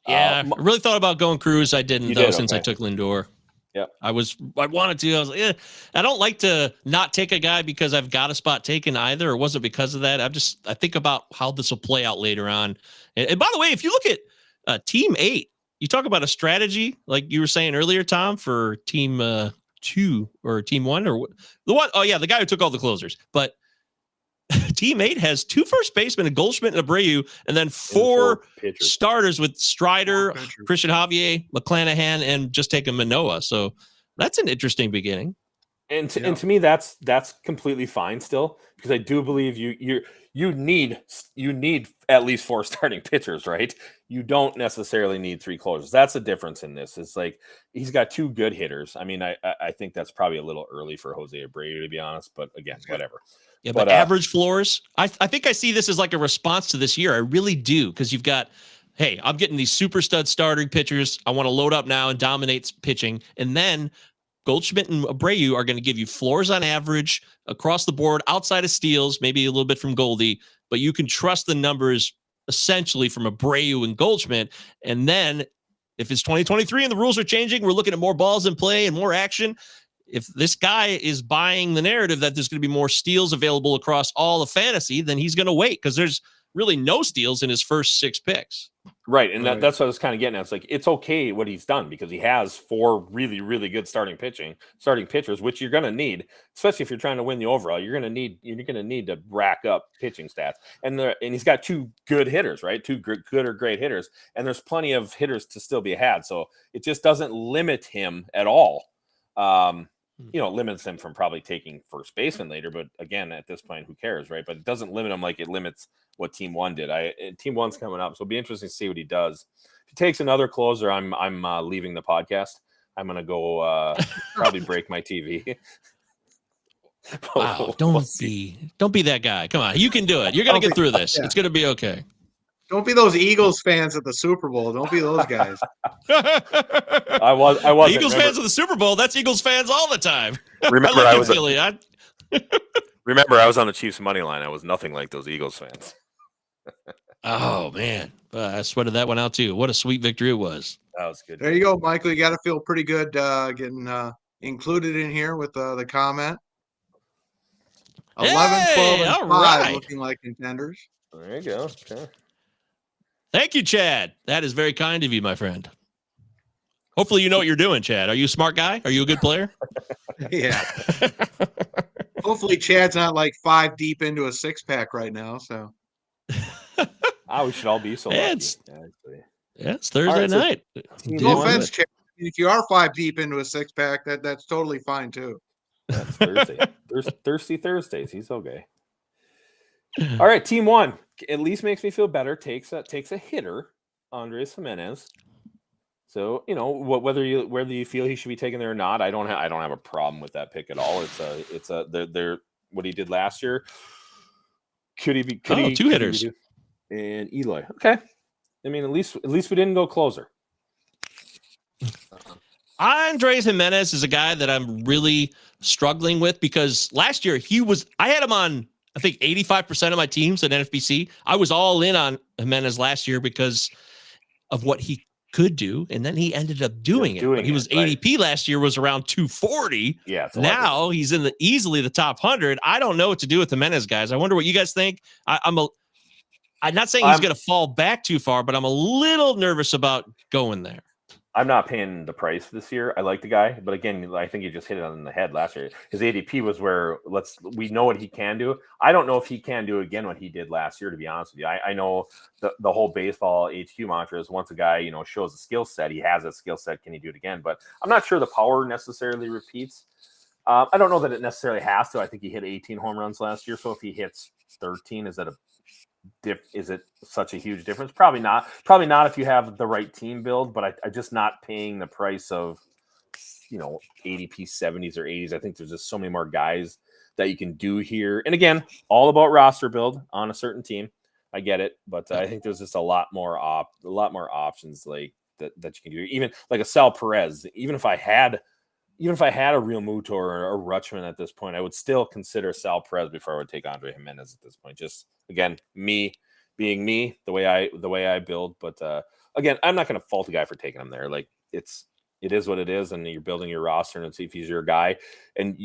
Yeah, I really thought about going Cruz. I didn't since I took Lindor. Yeah, I wanted to. I was like, I don't like to not take a guy because I've got a spot taken either. Or was it because of that? I think about how this will play out later on. And by the way, if you look at Team 8, you talk about a strategy like you were saying earlier, Tom, for Team 2 or Team 1 or the one. Oh yeah, the guy who took all the closers. But Team 8 has 2 first basemen, a Goldschmidt and Abreu, and then 4 starters with Strider, Christian Javier, McClanahan, and just taking Manoah. So that's an interesting beginning. And to me, that's completely fine still, because I do believe you need at least 4 starting pitchers, right? You don't necessarily need 3 closers. That's the difference in this. It's like he's got 2 good hitters. I mean, I think that's probably a little early for Jose Abreu, to be honest, but again, whatever. Yeah, but average floors, I think I see this as like a response to this year. I really do, because you've got, hey, I'm getting these super stud starting pitchers. I want to load up now and dominate pitching. And then Goldschmidt and Abreu are going to give you floors on average across the board, outside of steals, maybe a little bit from Goldie, but you can trust the numbers essentially from Abreu and Goldschmidt. And then if it's 2023 and the rules are changing, we're looking at more balls in play and more action. If this guy is buying the narrative that there's going to be more steals available across all of fantasy, then he's going to wait, because there's really no steals in his first 6 picks. Right, and that's what I was kind of getting at. It's like it's okay what he's done because he has 4 really, really good starting pitchers, which you're going to need, especially if you're trying to win the overall. You're going to need to rack up pitching stats, and he's got 2 good hitters, right? 2 good or great hitters, and there's plenty of hitters to still be had. So it just doesn't limit him at all. Limits him from probably taking first baseman later. But again, at this point, who cares, right? But it doesn't limit him like it limits what Team 1 did. Team 1's coming up, so it'll be interesting to see what he does. If he takes another closer, I'm leaving the podcast. I'm gonna go probably break my TV. Wow, don't be that guy. Come on, you can do it. You're gonna get through this. Yeah. It's gonna be okay. Don't be those Eagles fans at the Super Bowl. Don't be those guys. I was Eagles fans of the Super Bowl. That's Eagles fans all the time. Remember, I was on the Chiefs money line. I was nothing like those Eagles fans. Oh man, I sweated that one out too. What a sweet victory it was. That was good. There you go, Michael. You got to feel pretty good getting included in here with the comment. 11, 12, and 5 right. looking like contenders. There you go. Okay. Thank you, Chad. That is very kind of you, my friend. Hopefully you know what you're doing, Chad. Are you a smart guy? Are you a good player? Yeah. Hopefully Chad's not like 5 deep into a 6-pack right now. So we should all be so lucky. It's Thursday night. No offense, Chad. If you are 5 deep into a 6-pack, that's totally fine too. That's Thursday. Thirsty Thursdays. He's okay. All right, Team 1 at least makes me feel better. Takes a hitter, Andres Jimenez. So whether you feel he should be taken there or not, I don't have a problem with that pick at all. They're what he did last year. Could he 2 hitters and Eloy? Okay, I mean at least we didn't go closer. Andres Jimenez is a guy that I'm really struggling with because last year I had him on, I think 85% of my teams at NFBC. I was all in on Jimenez last year because of what he could do, and then he ended up doing it. But he was ADP last year was around 240. Yeah. Now he's in easily the top 100. I don't know what to do with Jimenez, guys. I wonder what you guys think. I'm not saying he's going to fall back too far, but I'm a little nervous about going there. I'm not paying the price this year. I like the guy, but again, I think you just hit it on the head last year. His ADP was where we know what he can do. I don't know if he can do again what he did last year, to be honest with you. I know the whole baseball HQ mantra is once a guy, shows a skill set, he has a skill set, can he do it again? But I'm not sure the power necessarily repeats. I don't know that it necessarily has to. I think he hit 18 home runs last year. So if he hits 13, is it such a huge difference? Probably not if you have the right team build, but I just not paying the price of, ADP 70s or 80s. I think there's just so many more guys that you can do here. And again, all about roster build on a certain team. I get it, but I think there's just a lot more options like that you can do. Even like a Sal Perez, even if I had a Real Muto or a Rutschman at this point, I would still consider Sal Perez before I would take Andre Jimenez at this point. Just again, me being me, the way I build. But again, I'm not going to fault a guy for taking him there. Like it is what it is, and you're building your roster and see if he's your guy, and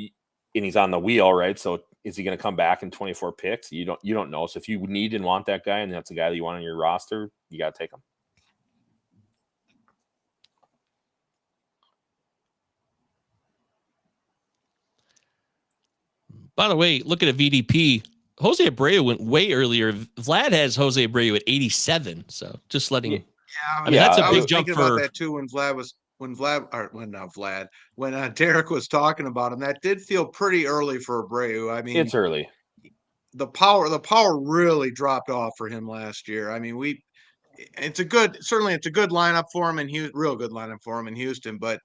he's on the wheel, right? So is he going to come back in 24 picks? You don't know. So if you need and want that guy, and that's a guy that you want on your roster, you got to take him. By the way, looking at VDP, Jose Abreu went way earlier. Vlad has Jose Abreu at 87. So just letting. Yeah, that's a big jump for about that too. When Darik was talking about him, that did feel pretty early for Abreu. I mean, it's early. The power really dropped off for him last year. I mean, it's a good lineup for him, and real good lineup for him in Houston, but.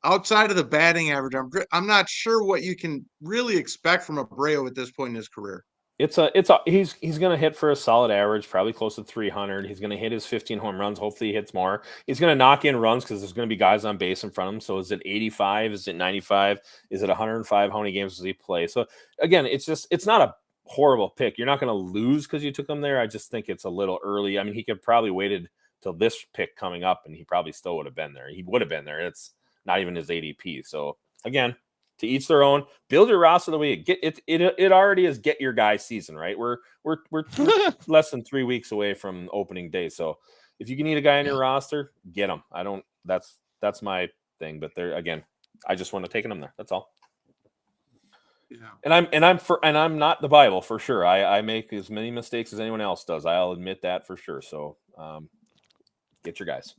Outside of the batting average, I'm not sure what you can really expect from Abreu at this point in his career. He's going to hit for a solid average, probably close to 300. He's going to hit his 15 home runs. Hopefully he hits more. He's going to knock in runs because there's going to be guys on base in front of him. So is it 85? Is it 95? Is it 105? How many games does he play? So again, it's not a horrible pick. You're not going to lose because you took him there. I just think it's a little early. I mean, he could probably waited till this pick coming up, and he probably still would have been there. He would have been there. It's not even his ADP. So again, to each their own. Build your roster the way it already is. Get your guy season, right? We're less than 3 weeks away from opening day. So if you can need a guy on your roster, get him. That's my thing. But there again, I just want to take him there. That's all. Yeah. And I'm not the Bible for sure. I make as many mistakes as anyone else does. I'll admit that for sure. So get your guys.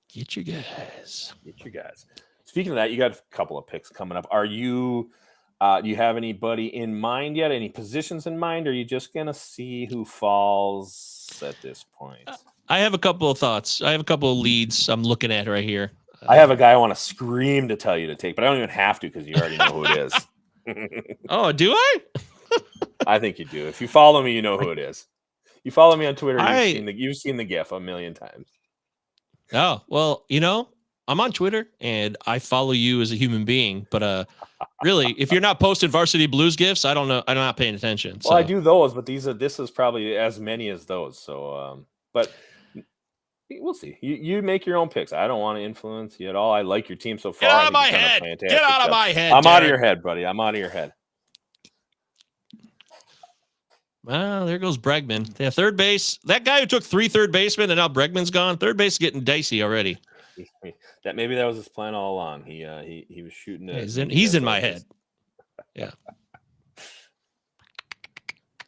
Get your guys. Get your guys. Speaking of that, you got a couple of picks coming up. Are you do you have anybody in mind yet? Any positions in mind? Or are you just gonna see who falls at this point? I have a couple of thoughts. I have a couple of leads I'm looking at right here. I have a guy I want to scream to tell you to take, but I don't even have to because you already know who it is. Oh, do I? I think you do. If you follow me, you know who it is. You follow me on Twitter, you've seen the GIF a million times. Oh, well, I'm on Twitter and I follow you as a human being, but really, if you're not posting Varsity Blues GIFs, I don't know. I'm not paying attention. Well, I do those, but this is probably as many as those. So, but we'll see. You make your own picks. I don't want to influence you at all. I like your team so far. Get out of my head. Get out of my head. I'm out of your head, buddy. I'm out of your head. Well, there goes Bregman. Yeah, third base. That guy who took 3 third basemen and now Bregman's gone. Third base is getting dicey already. Maybe that was his plan all along. He was shooting. He's in my head. Yeah.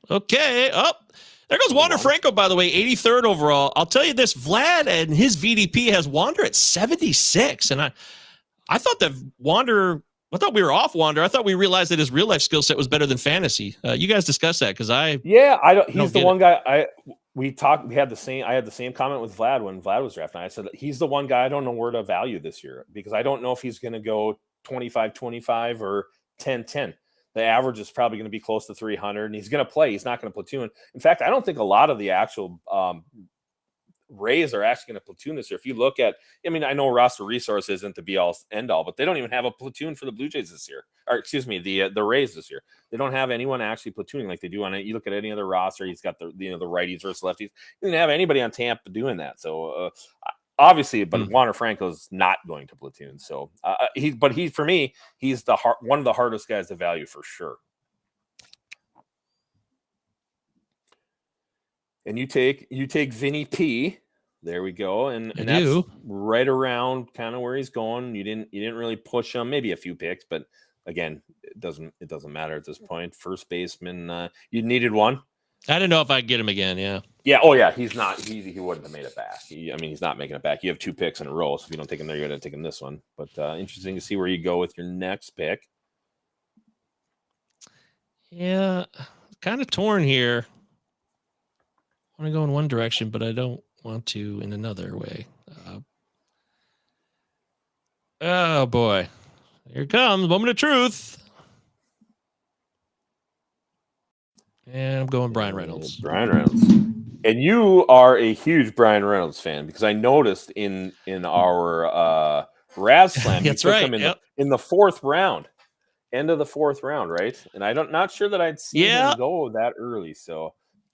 Okay. Oh, there goes Wander Franco, by the way, 83rd overall. I'll tell you this, Vlad and his VDP has Wander at 76. And I thought that I thought we were off Wander. I thought we realized that his real life skill set was better than fantasy. You guys discussed that because he's the one guy we had the same comment with Vlad when Vlad was drafting. I said he's the one guy I don't know where to value this year because I don't know if he's going to go 25-25 or 10-10. The average is probably going to be close to 300, and he's going to play. He's not going to platoon. In fact, I don't think a lot of the actual Rays are actually going to platoon this year. If you look at, I know roster resource isn't the be all end all, but they don't even have a platoon for the Blue Jays this year. Or excuse me, the Rays this year. They don't have anyone actually platooning like they do on it. You look at any other roster, he's got the righties versus lefties. He didn't have anybody on Tampa doing that. So obviously, but Wander Franco's not going to platoon. So for me, he's one of the hardest guys to value for sure. And you take Vinny P. There we go, and that's right around kind of where he's going. You didn't really push him, maybe a few picks, but again, it doesn't matter at this point. First baseman, you needed one. I don't know if I get him again. Yeah. Yeah. Oh yeah. He's not. He wouldn't have made it back. He's not making it back. You have 2 picks in a row, so if you don't take him there, you're going to take him this one. But interesting to see where you go with your next pick. Yeah, kind of torn here. I want to go in one direction, but I don't want to in another way. Oh boy, here comes moment of truth. And I'm going Brian Reynolds. Brian Reynolds. And you are a huge Brian Reynolds fan because I noticed in our Raz Slam, that's right. Him in the 4th round, end of the 4th round, right? And not sure that I'd seen him go that early. So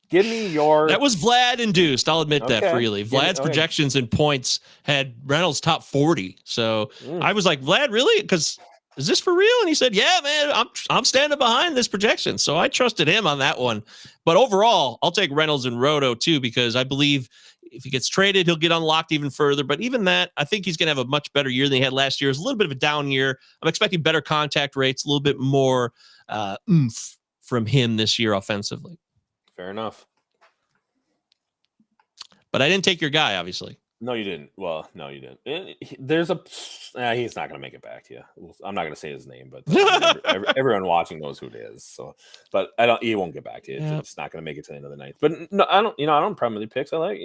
give me your. That was Vlad induced. I'll admit that freely. Vlad's projections and points had Reynolds top 40. So I was like, Vlad, really? Because is this for real? And he said, yeah, man, I'm standing behind this projection. So I trusted him on that one. But overall, I'll take Reynolds and Roto too, because I believe if he gets traded, he'll get unlocked even further. But even that, I think he's going to have a much better year than he had last year. It's a little bit of a down year. I'm expecting better contact rates, a little bit more oomph from him this year offensively. Fair enough. But I didn't take your guy, obviously. No, you didn't. Well, no, you didn't. There's he's not going to make it back to you. I'm not going to say his name, but everyone watching knows who it is. So, but he won't get back to you. Yeah. It's not going to make it to the end of the night. But no, I don't have problem with the picks. I like,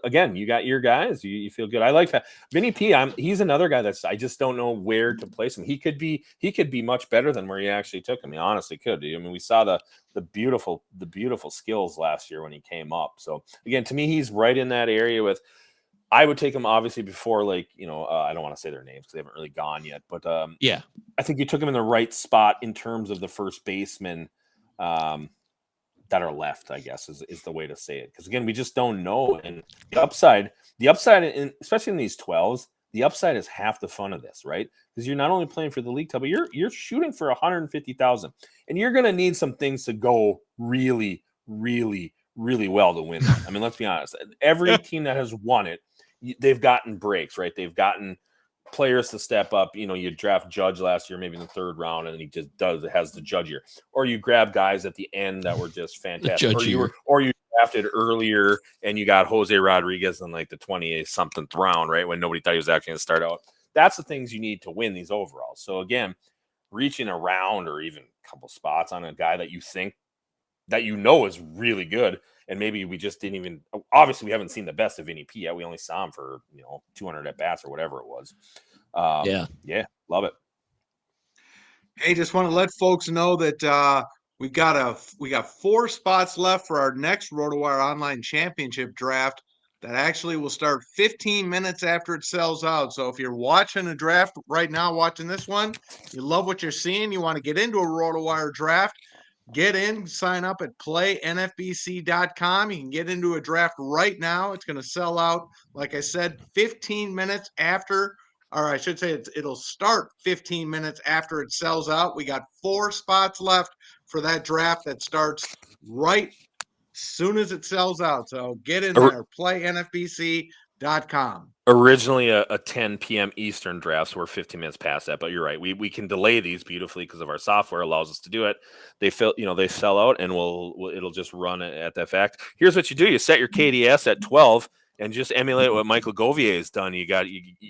again, you got your guys. You feel good. I like that. Vinny P. He's another guy I just don't know where to place him. He could be much better than where you actually took him. He honestly could. We saw the beautiful skills last year when he came up. So again, to me, he's right in that area with. I would take them obviously before, I don't want to say their names because they haven't really gone yet. But I think you took them in the right spot in terms of the first baseman that are left, I guess, is the way to say it. Because again, we just don't know. And the upside, especially in these 12s, the upside is half the fun of this, right? Because you're not only playing for the league title, but you're shooting for $150,000, and you're going to need some things to go really, really, really well to win that. I mean, let's be honest. Every team that has won it, they've gotten breaks, right? They've gotten players to step up. You draft Judge last year, maybe in the third round, and he just has the Judge year. Or you grab guys at the end that were just fantastic. Or you drafted earlier and you got Jose Rodriguez in like the 28-something round, right? When nobody thought he was actually going to start out. That's the things you need to win these overalls. So again, reaching a round or even a couple spots on a guy that you think that is really good, and maybe we just didn't even. Obviously, we haven't seen the best of NEP yet. We only saw him for 200 at bats or whatever it was. Yeah, love it. Hey, just want to let folks know that we got 4 spots left for our next RotoWire Online Championship draft. That actually will start 15 minutes after it sells out. So if you're watching a draft right now, watching this one, you love what you're seeing, you want to get into a RotoWire draft, get in, sign up at playnfbc.com. You can get into a draft right now. It's going to sell out, like I said, 15 minutes after, or I should say it'll start 15 minutes after it sells out. We got 4 spots left for that draft that starts right soon as it sells out. So get in there, playnfbc.com. Originally a 10 p.m. Eastern draft, so we're 15 minutes past that. But you're right, we can delay these beautifully because of our software allows us to do it. They they sell out, and it'll just run at that fact. Here's what you do: you set your KDS at 12, and just emulate what Michael Govier has done. You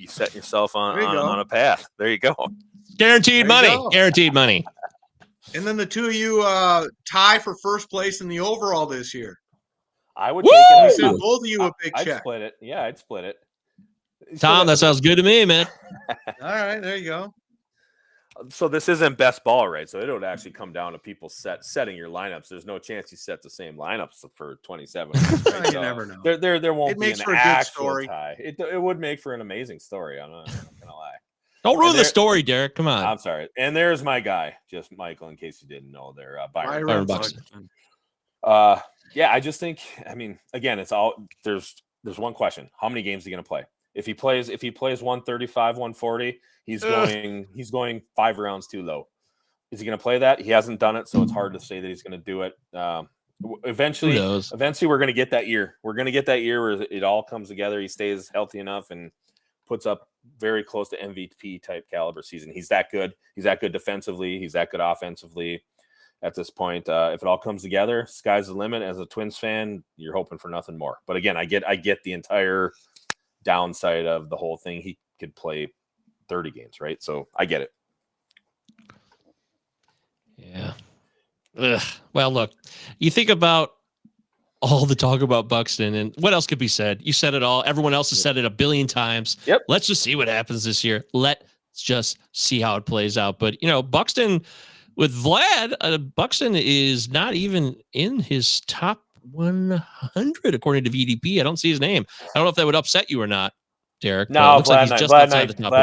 set yourself on a path. There you go. Guaranteed money. Guaranteed money. And then the two of you tie for first place in the overall this year. I would take it. I sent both of you a big check. I'd split it. Yeah, I'd split it. Tom, that sounds good to me, man. All right, there you go. So this isn't best ball, right? So it would actually come down to people setting your lineups. There's no chance you set the same lineups for 27. Right? You never know. There won't be an actual tie. It would make for an amazing story. I'm not gonna lie. Don't ruin the story, Derek. Come on. I'm sorry. And there's my guy, just Michael, in case you didn't know. There, Byron Buxton. Yeah, I just think. I mean, again, it's all there's one question: how many games is he going to play? If he plays 135, 140, he's going 5 rounds too low. Is he going to play that? He hasn't done it, so it's hard to say that he's going to do it. Eventually, we're going to get that year. We're going to get that year where it all comes together. He stays healthy enough and puts up very close to MVP type caliber season. He's that good. He's that good defensively. He's that good offensively. At this point, if it all comes together, sky's the limit. As a Twins fan, you're hoping for nothing more. But again, I get the entire downside of the whole thing. He could play 30 games, right? So I get it. Yeah. Ugh. Well, look, you think about all the talk about Buxton and what else could be said. You said it all. Everyone else has said it a billion times. Yep. Let's just see what happens this year. Let's just see how it plays out. But, Buxton with Vlad, Buxton is not even in his top 100 according to VDP. I don't see his name. I don't know if that would upset you or not, Derek. No, Vlad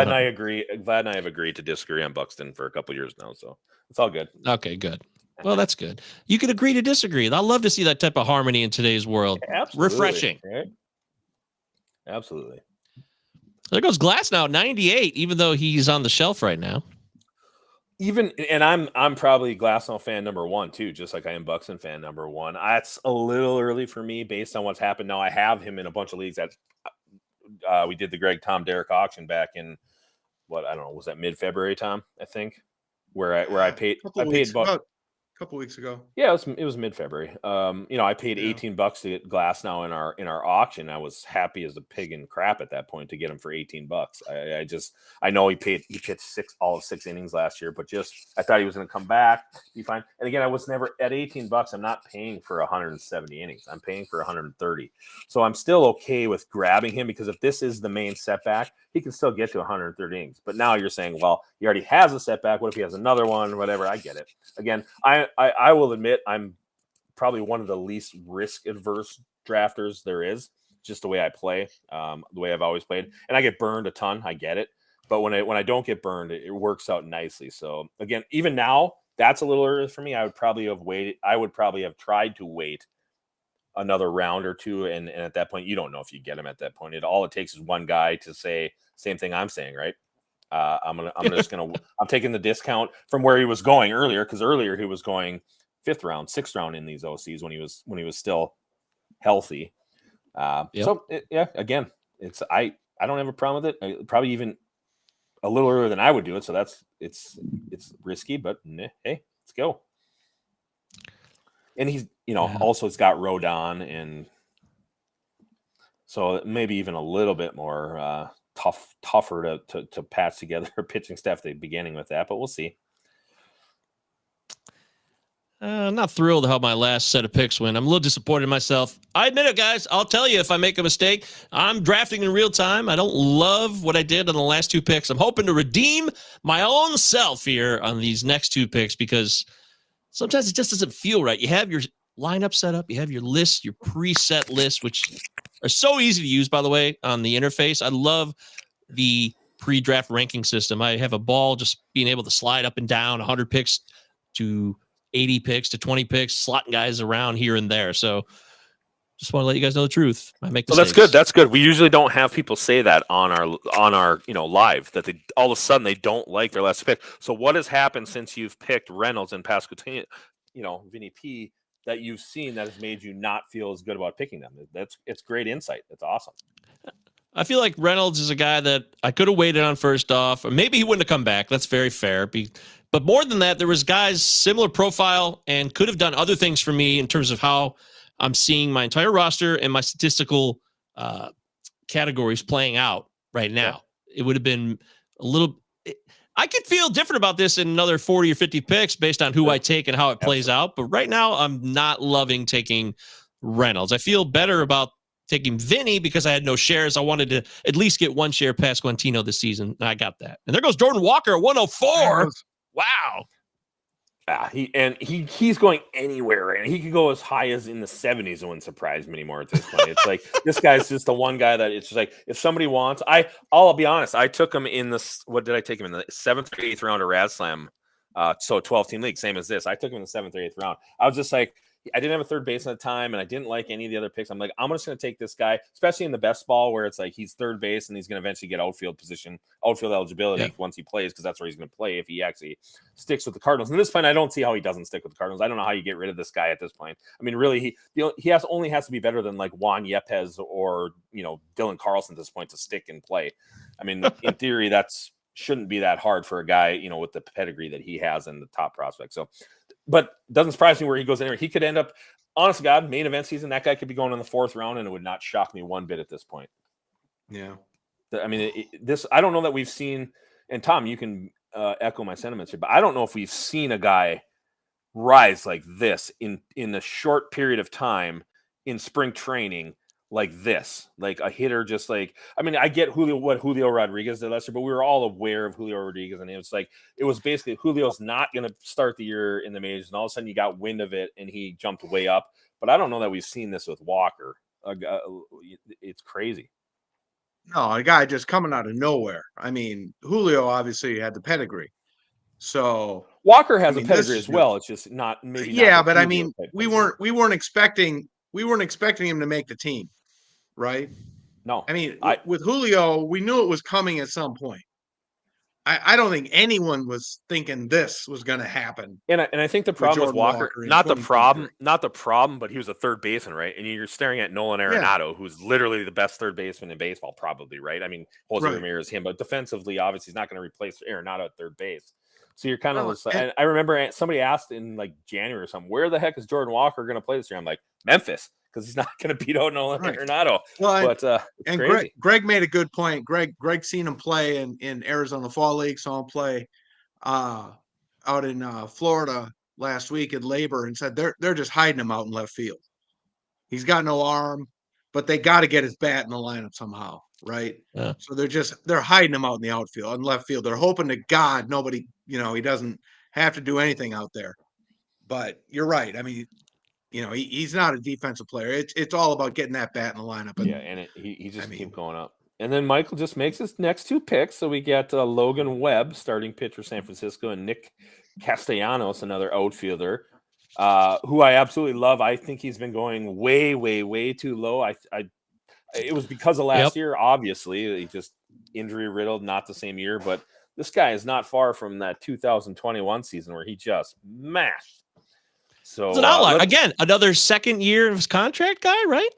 and I agree. Vlad and I have agreed to disagree on Buxton for a couple years now, so it's all good. Okay, good. Well, that's good. You can agree to disagree. I love to see that type of harmony in today's world. Absolutely. Refreshing. Right? Absolutely. There goes Glass now, 98, even though he's on the shelf right now. I'm probably Glasnow fan number 1 too, just like I am Buxton fan number 1. That's a little early for me based on what's happened. Now I have him in a bunch of leagues that we did the Tom Darik auction back in was that mid-February, Tom? I think where I paid about a couple weeks ago. Yeah, it was mid-February. I paid $18 to get Glasnow in our auction. I was happy as a pig in crap at that point to get him for $18. I know he pitched all of 6 innings last year, but I thought he was going to come back, be fine. And again, I was never at $18. I'm not paying for 170 innings. I'm paying for 130. So I'm still okay with grabbing him because if this is the main setback, he can still get to 130 innings. But now you're saying, well, he already has a setback. What if he has another one? Whatever. I get it. Again, I will admit I'm probably one of the least risk-adverse drafters there is, just the way I play, the way I've always played. And I get burned a ton. I get it. But when I don't get burned, it works out nicely. So, again, even now, that's a little early for me. I would probably have waited. I would probably have tried to wait another round or two. And at that point, you don't know if you get him at that point. All it takes is one guy to say same thing I'm saying, right? I'm taking the discount from where he was going earlier, because earlier he was going 5th round, 6th round in these OCs when he was still healthy. Again, it's I don't have a problem with it. Probably even a little earlier than I would do it. So it's risky, but hey, let's go. And he's, also it's got Rodon, and so maybe even a little bit more tougher to patch together a pitching staff at the beginning with that, but we'll see. I'm not thrilled how my last set of picks went. I'm a little disappointed in myself. I admit it, guys. I'll tell you if I make a mistake. I'm drafting in real time. I don't love what I did on the last 2 picks. I'm hoping to redeem my own self here on these next 2 picks because sometimes it just doesn't feel right. You have your lineup set up. You have your list, your preset list, which are so easy to use, by the way, on the interface. I love the pre-draft ranking system. I have a ball just being able to slide up and down 100 picks to 80 picks to 20 picks, slotting guys around here and there. So just want to let you guys know the truth. I make mistakes. Well, that's good. That's good. We usually don't have people say that on our live, that they all of a sudden they don't like their last pick. So what has happened since you've picked Reynolds and Pasquantino, Vinny P, that you've seen that has made you not feel as good about picking them? It's great insight. It's awesome. I feel like Reynolds is a guy that I could have waited on first off, or maybe he wouldn't have come back. That's very fair. But more than that, there was guys similar profile and could have done other things for me in terms of how I'm seeing my entire roster and my statistical categories playing out right now. Yeah. It would have been a little. I could feel different about this in another 40 or 50 picks based on who I take and how it plays out. But right now, I'm not loving taking Reynolds. I feel better about taking Vinny because I had no shares. I wanted to at least get 1 share Pasquantino this season, and I got that. And there goes Jordan Walker at 104. Wow. He's going anywhere, and he could go as high as in the 70s. It wouldn't surprise me anymore at this point. It's like this guy's just the one guy that it's just like if somebody wants. I'll be honest. I took him in this. What did I take him in the 7th or 8th round of Rad Slam? So 12-team league, same as this. I took him in the 7th or 8th round. I was just like, I didn't have a third base at the time, and I didn't like any of the other picks. I'm like, I'm just going to take this guy, especially in the best ball where it's like he's third base and he's going to eventually get outfield eligibility once he plays, because that's where he's going to play if he actually sticks with the Cardinals. And at this point, I don't see how he doesn't stick with the Cardinals. I don't know how you get rid of this guy at this point. I mean, really, he only has to be better than like Juan Yepes or Dylan Carlson at this point to stick and play. I mean, in theory, shouldn't be that hard for a guy with the pedigree that he has and the top prospect. So. But it doesn't surprise me where he goes anywhere. He could end up, honest to God, main event season, that guy could be going in the 4th round, and it would not shock me one bit at this point. Yeah. I mean, I don't know that we've seen, and Tom, you can echo my sentiments here, but I don't know if we've seen a guy rise like this in a short period of time in spring training like this, like a hitter just like, I mean, I get what Julio Rodriguez did last year, but we were all aware of Julio Rodriguez, and it was basically Julio's not going to start the year in the majors, and all of a sudden you got wind of it and he jumped way up. But I don't know that we've seen this with Walker. It's crazy. No, a guy just coming out of nowhere. I mean, Julio obviously had the pedigree. So Walker has a pedigree as well. It's just not maybe. Yeah, but I mean, we weren't expecting him to make the team, right? No, I mean, with Julio, we knew it was coming at some point. I don't think anyone was thinking this was going to happen. And I think the problem with Walker, not the problem, but he was a third baseman, right? And you're staring at Nolan Arenado, who's literally the best third baseman in baseball, probably, right? I mean, Jose Ramirez, him, but defensively, obviously, he's not going to replace Arenado at third base. So you're kind of and I remember somebody asked in like January or something, where the heck is Jordan Walker going to play this year? I'm like, Memphis, because he's not going to beat out Nolan Arenado. Well, but and crazy. Greg made a good point. Greg seen him play in Arizona Fall League, saw him play out in Florida last week at Labor, and said they're just hiding him out in left field. He's got no arm, but they got to get his bat in the lineup somehow, right? Yeah. So they're hiding him out in the outfield, in left field. They're hoping to God nobody, he doesn't have to do anything out there. But you're right. I mean, he's not a defensive player. It's all about getting that bat in the lineup. And, he just keep going up. And then Michael just makes his next 2 picks. So we get Logan Webb, starting pitcher, San Francisco, and Nick Castellanos, another outfielder, who I absolutely love. I think he's been going way, way, way too low. It was because of last year, obviously. He just injury riddled, not the same year. But this guy is not far from that 2021 season where he just mashed. So it's an outlier. Again, another second year of his contract guy, right?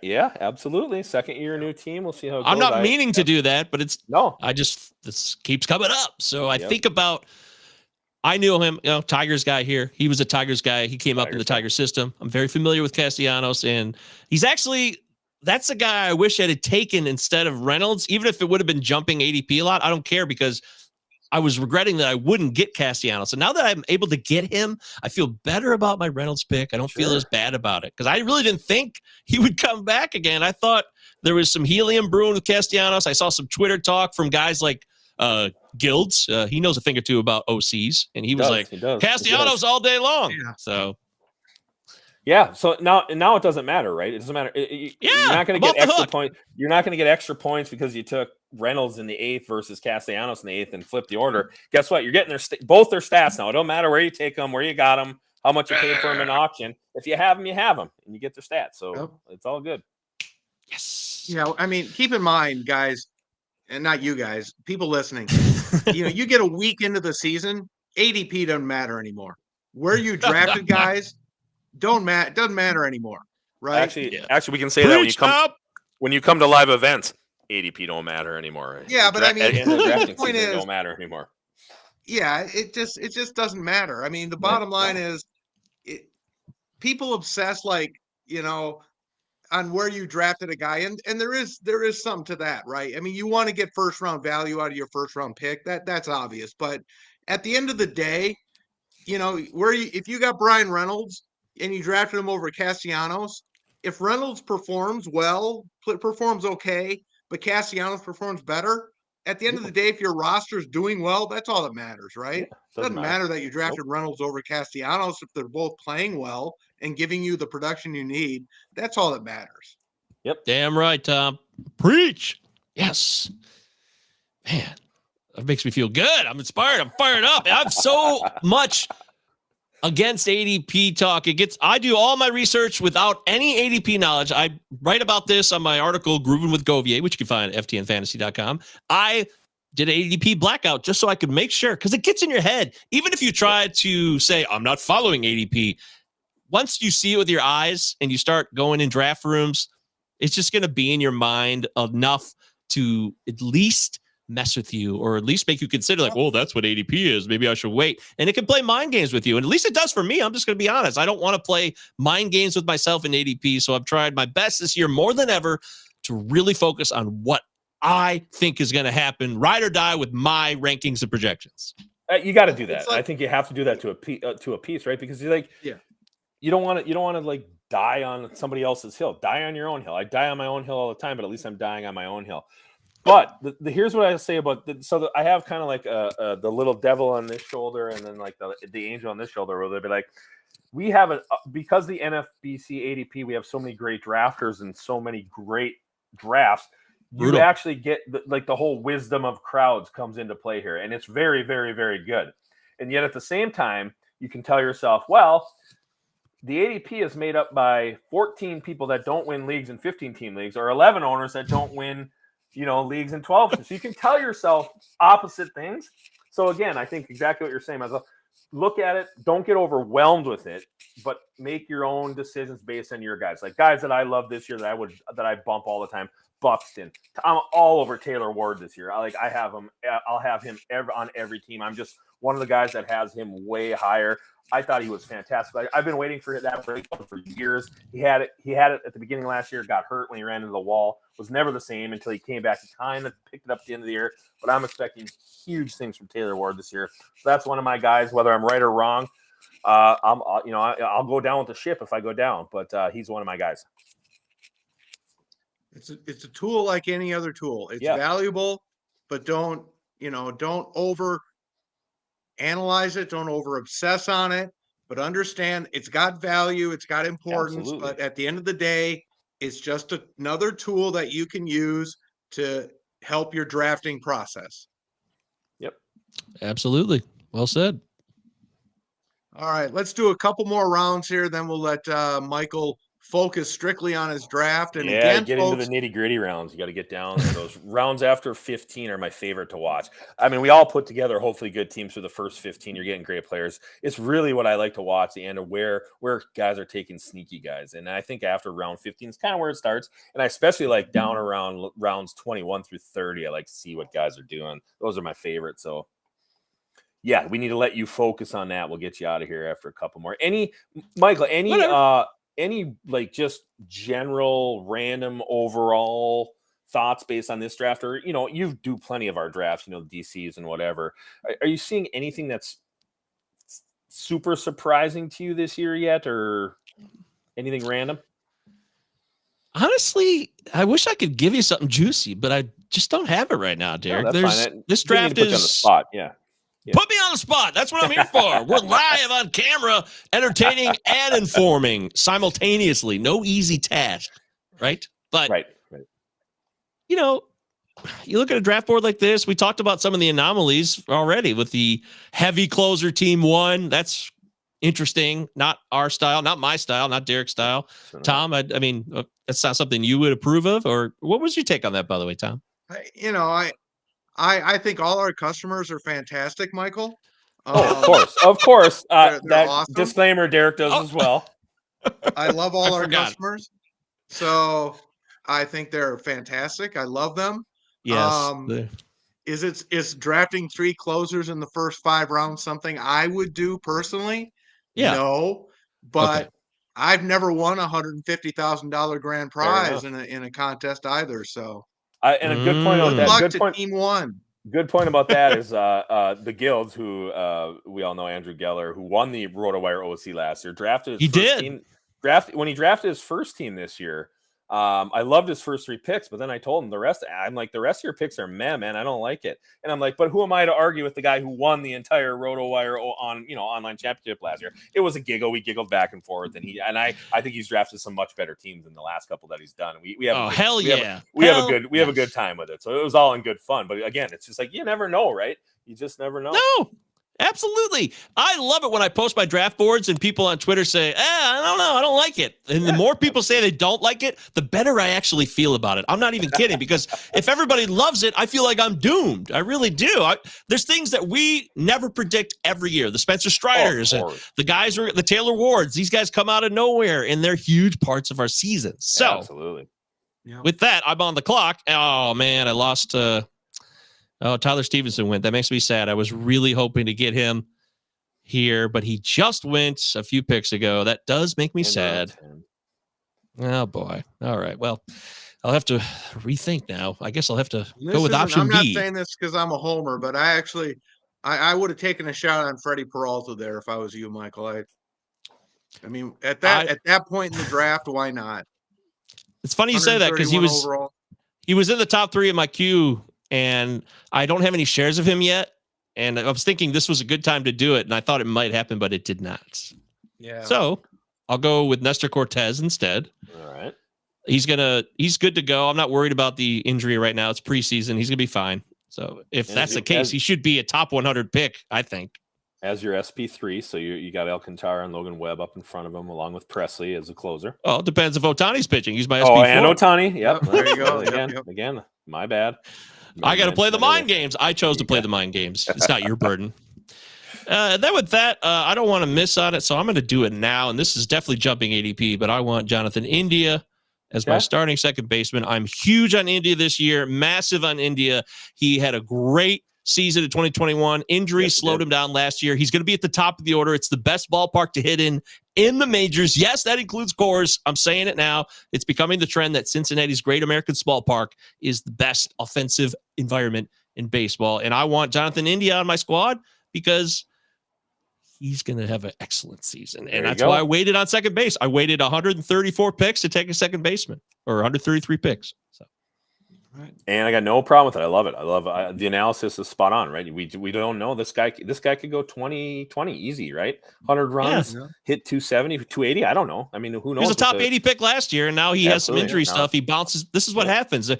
Yeah, absolutely. Second year, new team. We'll see how it goes. I'm not meaning to do that, but this keeps coming up. So I think about, I knew him, Tigers guy here. He was a Tigers guy. He came up in the Tiger system. I'm very familiar with Castellanos, and that's a guy I wish I had taken instead of Reynolds, even if it would have been jumping ADP a lot. I don't care, because I was regretting that I wouldn't get Castellanos. And now that I'm able to get him, I feel better about my Reynolds pick. I don't feel as bad about it, because I really didn't think he would come back again. I thought there was some helium brewing with Castellanos. I saw some Twitter talk from guys like Guilds. He knows a thing or two about OCs, and he was Castellanos all day long. Yeah. So now it doesn't matter, right? It doesn't matter. You're not going to get extra points. You're not going to get extra points because you took Reynolds in the 8th versus Castellanos in the 8th and flipped the order. Guess what? You're getting both their stats now. It don't matter where you take them, where you got them, how much you paid for them in auction. If you have them, you have them, and you get their stats. So it's all good. Yes. Yeah, I mean, keep in mind, guys, and not you guys, people listening. You get a week into the season, ADP doesn't matter anymore. Where you drafted guys doesn't matter anymore, right? Actually, we can say that when you come to live events, ADP don't matter anymore. Right? Yeah, but I mean, the point is, don't matter anymore. Yeah, it just doesn't matter. I mean, the bottom line is, people obsess on where you drafted a guy, and there is something to that, right? I mean, you want to get first round value out of your first round pick. That's obvious, but at the end of the day, if you got Brian Reynolds and you drafted him over Castellanos, if Reynolds performs okay, but Castellanos performs better, at the end of the day, if your roster is doing well, that's all that matters, right? It doesn't matter that you drafted Reynolds over Castellanos if they're both playing well and giving you the production you need. That's all that matters. Yep. Damn right, Tom. Preach. Yes. Man, that makes me feel good. I'm inspired. I'm fired up. I'm so much against ADP talk. I do all my research without any ADP knowledge. I write about this on my article, Grooving with Govier, which you can find at ftnfantasy.com. I did an ADP blackout just so I could make sure, because it gets in your head. Even if you try to say, I'm not following ADP, once you see it with your eyes and you start going in draft rooms, it's just going to be in your mind enough to at least mess with you, or at least make you consider that's what ADP is. Maybe I should wait. And it can play mind games with you. And at least it does for me. I'm just going to be honest. I don't want to play mind games with myself in ADP. So I've tried my best this year more than ever to really focus on what I think is going to happen, ride or die with my rankings and projections. You got to do that. I think you have to do that to a piece, right? Because you're you don't want to die on somebody else's hill. Die on your own hill. I die on my own hill all the time, but at least I'm dying on my own hill. But here's what I say about I have kind of the little devil on this shoulder, and then the angel on this shoulder, where they'll be like, we have because the NFBC ADP, we have so many great drafters and so many great drafts. You actually get the whole wisdom of crowds comes into play here, and it's very, very, very good. And yet at the same time, you can tell yourself, well, the ADP is made up by 14 people that don't win leagues in 15-team leagues, or 11 owners that don't win leagues in 12. So you can tell yourself opposite things. So again, I think exactly what you're saying, Michael. Look at it. Don't get overwhelmed with it, but make your own decisions based on your guys. Like guys that I love this year that I bump all the time. Buxton. I'm all over Taylor Ward this year. I have him. I'll have him on every team. I'm just one of the guys that has him way higher. I thought he was fantastic. I've been waiting for that breakdown for years. He had it at the beginning of last year, got hurt when he ran into the wall, was never the same until he came back. He kind of picked it up at the end of the year, but I'm expecting huge things from Taylor Ward this year. So that's one of my guys, whether I'm right or wrong. I'll go down with the ship if I go down, but he's one of my guys. It's a tool like any other tool. It's valuable, but don't over analyze it. Don't over obsess on it, but understand it's got value. It's got importance. Absolutely. But at the end of the day, it's just another tool that you can use to help your drafting process. Yep. Absolutely. Well said. All right, let's do a couple more rounds here. Then we'll let Michael focus strictly on his draft. And yeah, again, get folks, into the nitty-gritty rounds. You got to get down to those rounds after 15 are my favorite to watch. I mean, we all put together hopefully good teams for the first 15. You're getting great players. It's really what I like to watch, the end of where guys are taking sneaky guys. And I think after round 15 is kind of where it starts. And I especially like down around rounds 21 through 30. I like to see what guys are doing. Those are my favorites. So yeah, we need to let you focus on that. We'll get you out of here after a couple more. Michael, any like just general random overall thoughts based on this draft? Or, you do plenty of our drafts, DCs and whatever. Are you seeing anything that's super surprising to you this year yet, or anything random? Honestly, I wish I could give you something juicy, but I just don't have it right now, Darik. No, this draft is on the spot. Yeah. Put me on the spot. That's what I'm here for. We're live on camera, entertaining and informing simultaneously. No easy task, right? But right. You look at a draft board like this. We talked about some of the anomalies already with the heavy closer team 1. That's interesting. Not our style, not my style, not Darik's style. Tom, I mean, that's not something you would approve of, or what was your take on that, by the way, Tom? I think all our customers are fantastic, Michael. Of course. They're that awesome. Disclaimer, Darik does as well. I love all our customers. So I think they're fantastic. I love them. Yes. Is drafting 3 closers in the first 5 rounds something I would do personally? Yeah. No, but I've never won $150,000 grand prize in a contest either. So. And a good point about that. Good luck to team 1. Good point about that is the Guilds, who we all know, Andrew Geller, who won the RotoWire OC last year, drafted his first team. When he drafted his first team this year, I loved his first 3 picks, but then I told him the rest of your picks are meh, man. I don't like it. And I'm like, but who am I to argue with the guy who won the entire RotoWire online championship last year? It was a giggle. We giggled back and forth, and I think he's drafted some much better teams than the last couple that he's done. We have a good time with it. So it was all in good fun. But again, it's just like, you never know, right? You just never know. No. Absolutely. I love it when I post my draft boards and people on Twitter say, I don't know, I don't like it. And the more people say they don't like it, the better I actually feel about it. I'm not even kidding, because if everybody loves it, I feel like I'm doomed. I really do. There's things that we never predict every year. The Spencer Striders, the guys, the Taylor Wards, these guys come out of nowhere, and they're huge parts of our season. So absolutely. With that, I'm on the clock. Oh, man, I lost Tyler Stevenson went. That makes me sad. I was really hoping to get him here, but he just went a few picks ago. That does make me sad. Oh, boy. All right. Well, I'll have to rethink now. I guess I'll have to go with option B. I'm not saying this because I'm a homer, but I would have taken a shot on Freddie Peralta there if I was you, Michael. I mean, at that point in the draft, why not? It's funny you say that, because he was in the top 3 of my queue, and I don't have any shares of him yet. And I was thinking this was a good time to do it, and I thought it might happen, but it did not. Yeah. So I'll go with Nestor Cortez instead. All right. He's good to go. I'm not worried about the injury right now. It's preseason. He's gonna be fine. So if that's the case, he should be a top 100 pick, I think. As your SP3, so you got Alcantara and Logan Webb up in front of him, along with Presley as a closer. Well, it depends if Otani's pitching. He's my SP4. Oh, and Otani. Yep. There you go. Again, my bad. I got to play the mind games. I chose to play the mind games. It's not your burden. Then with that, I don't want to miss on it, so I'm going to do it now. And this is definitely jumping ADP, but I want Jonathan India as my starting second baseman. I'm huge on India this year, massive on India. He had a great season in 2021. Injuries slowed him down last year. He's going to be at the top of the order. It's the best ballpark to hit in the majors. Yes, that includes Coors. I'm saying it now. It's becoming the trend that Cincinnati's Great American Ballpark is the best offensive environment in baseball. And I want Jonathan India on my squad because he's going to have an excellent season. And that's why I waited on second base. I waited 134 picks to take a second baseman, or 133 picks. So. Right. And I got no problem with it. I love it. I love the analysis is spot on, right? We don't know this guy could go 20 easy, right? 100 runs, hit 270, 280. I don't know. I mean, who knows? He was a top 80 pick last year, and now he has some injury stuff. He bounces. This is what happens.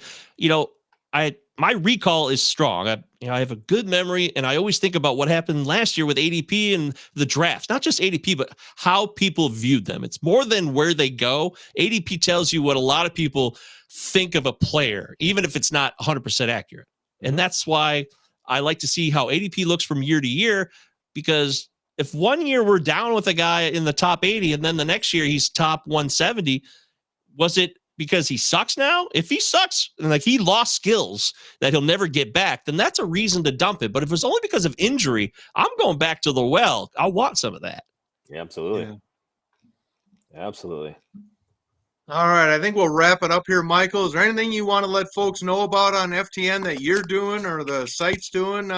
my recall is strong. I have a good memory, and I always think about what happened last year with ADP and the draft. Not just ADP, but how people viewed them. It's more than where they go. ADP tells you what a lot of people think of a player, even if it's not 100% accurate. And that's why I like to see how ADP looks from year to year, because if one year we're down with a guy in the top 80 and then the next year he's top 170, was it because he sucks now? If he sucks and like he lost skills that he'll never get back, then that's a reason to dump it. But if it's only because of injury, I'm going back to the well. I want some of that. Yeah, absolutely. Yeah. Absolutely. All right, I think we'll wrap it up here, Michael. Is there anything you want to let folks know about on FTN that you're doing or the site's doing?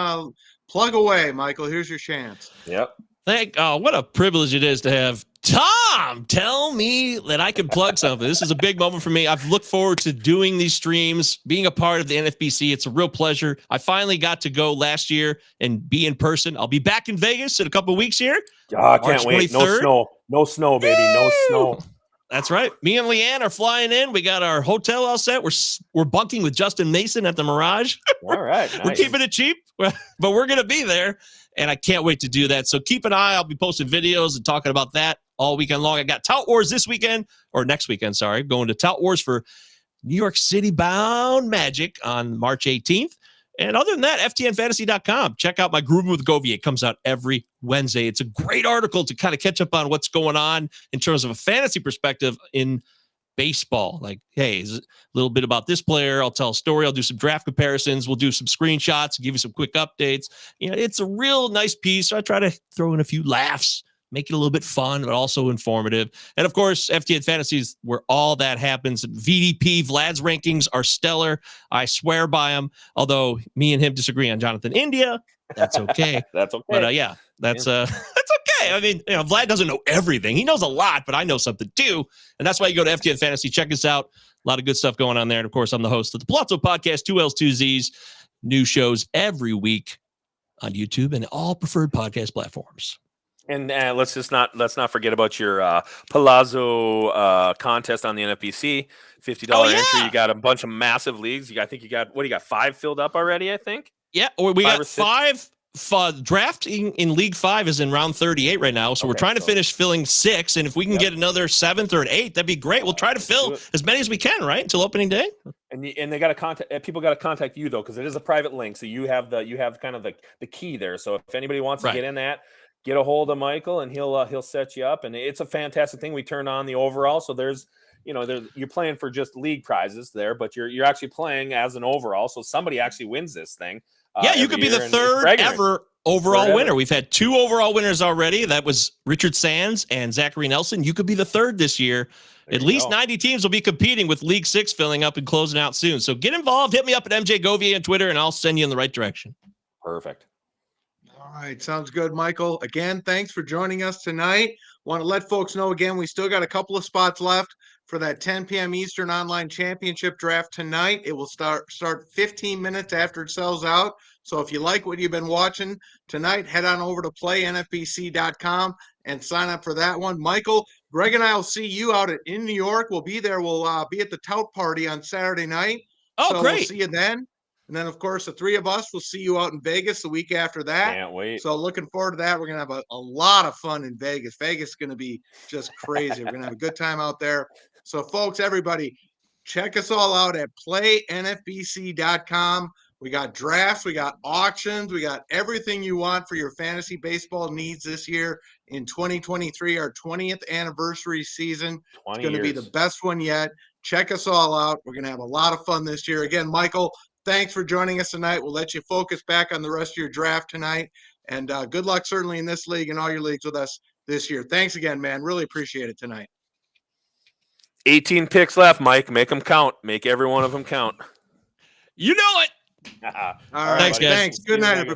Plug away, Michael. Here's your chance. Yep. What a privilege it is to have Tom tell me that I can plug something. This is a big moment for me. I've looked forward to doing these streams, being a part of the NFBC. It's a real pleasure. I finally got to go last year and be in person. I'll be back in Vegas in a couple of weeks here. I can't wait. 23rd. No snow, baby. No snow. That's right. Me and Leanne are flying in. We got our hotel all set. We're bunking with Justin Mason at the Mirage. All right. Nice. We're keeping it cheap, but we're going to be there. And I can't wait to do that. So keep an eye. I'll be posting videos and talking about that all weekend long. I got Tout Wars this weekend, or next weekend, sorry. Going to Tout Wars for New York City bound Magic on March 18th. And other than that, ftnfantasy.com. Check out my Grooving with Govier. It comes out every Wednesday. It's a great article to kind of catch up on what's going on in terms of a fantasy perspective in baseball. Like, hey, is a little bit about this player. I'll tell a story. I'll do some draft comparisons. We'll do some screenshots, give you some quick updates. It's a real nice piece. So I try to throw in a few laughs, make it a little bit fun, but also informative. And of course, FTN Fantasy is where all that happens. VDP, Vlad's rankings are stellar. I swear by them. Although me and him disagree on Jonathan India. That's okay. That's okay. But that's okay. I mean, Vlad doesn't know everything. He knows a lot, but I know something too. And that's why you go to FTN Fantasy. Check us out. A lot of good stuff going on there. And of course, I'm the host of the Palazzo Podcast, 2 L's, 2 Z's. New shows every week on YouTube and all preferred podcast platforms. And let's not forget about your Palazzo contest on the NFBC. $50 entry. You got a bunch of massive leagues. I think you got 5 filled up already, I think. Yeah, or we got 5. Drafting in League 5 is in round 38 right now, so we're trying to finish filling 6, and if we can get another 7th or an 8th, that'd be great. We'll try to fill as many as we can, right, until opening day. And they got to contact people. Got to contact you though, because it is a private link, so you have kind of the key there. So if anybody wants to get in that, get a hold of Michael, and he'll set you up. And it's a fantastic thing. We turned on the overall, so there's you're playing for just league prizes there, but you're actually playing as an overall. So somebody actually wins this thing. You could be the third ever overall winner. We've had 2 overall winners already. That was Richard Sands and Zachary Nelson. You could be the third this year. At least 90 teams will be competing, with League 6 filling up and closing out soon. So get involved. Hit me up at MJ Govier on Twitter, and I'll send you in the right direction. Perfect. All right. Sounds good, Michael. Again, thanks for joining us tonight. Want to let folks know again, we still got a couple of spots left for that 10 p.m. Eastern online championship draft tonight. It will start 15 minutes after it sells out. So if you like what you've been watching tonight, head on over to playnfbc.com and sign up for that one. Michael, Greg and I will see you out in New York. We'll be there. We'll be at the Tout Party on Saturday night. Oh, great. We'll see you then. And then, of course, the 3 of us will see you out in Vegas the week after that. Can't wait. So looking forward to that. We're going to have a lot of fun in Vegas. Vegas is going to be just crazy. We're going to have a good time out there. So, folks, everybody, check us all out at playnfbc.com. We got drafts, we got auctions, we got everything you want for your fantasy baseball needs this year in 2023, our 20th anniversary season. It's going to be the best one yet. Check us all out. We're going to have a lot of fun this year. Again, Michael, thanks for joining us tonight. We'll let you focus back on the rest of your draft tonight. And good luck certainly in this league and all your leagues with us this year. Thanks again, man. Really appreciate it tonight. 18 picks left, Mike. Make them count. Make every one of them count. You know it. All right. Thanks, guys. Thanks. Good night, everybody.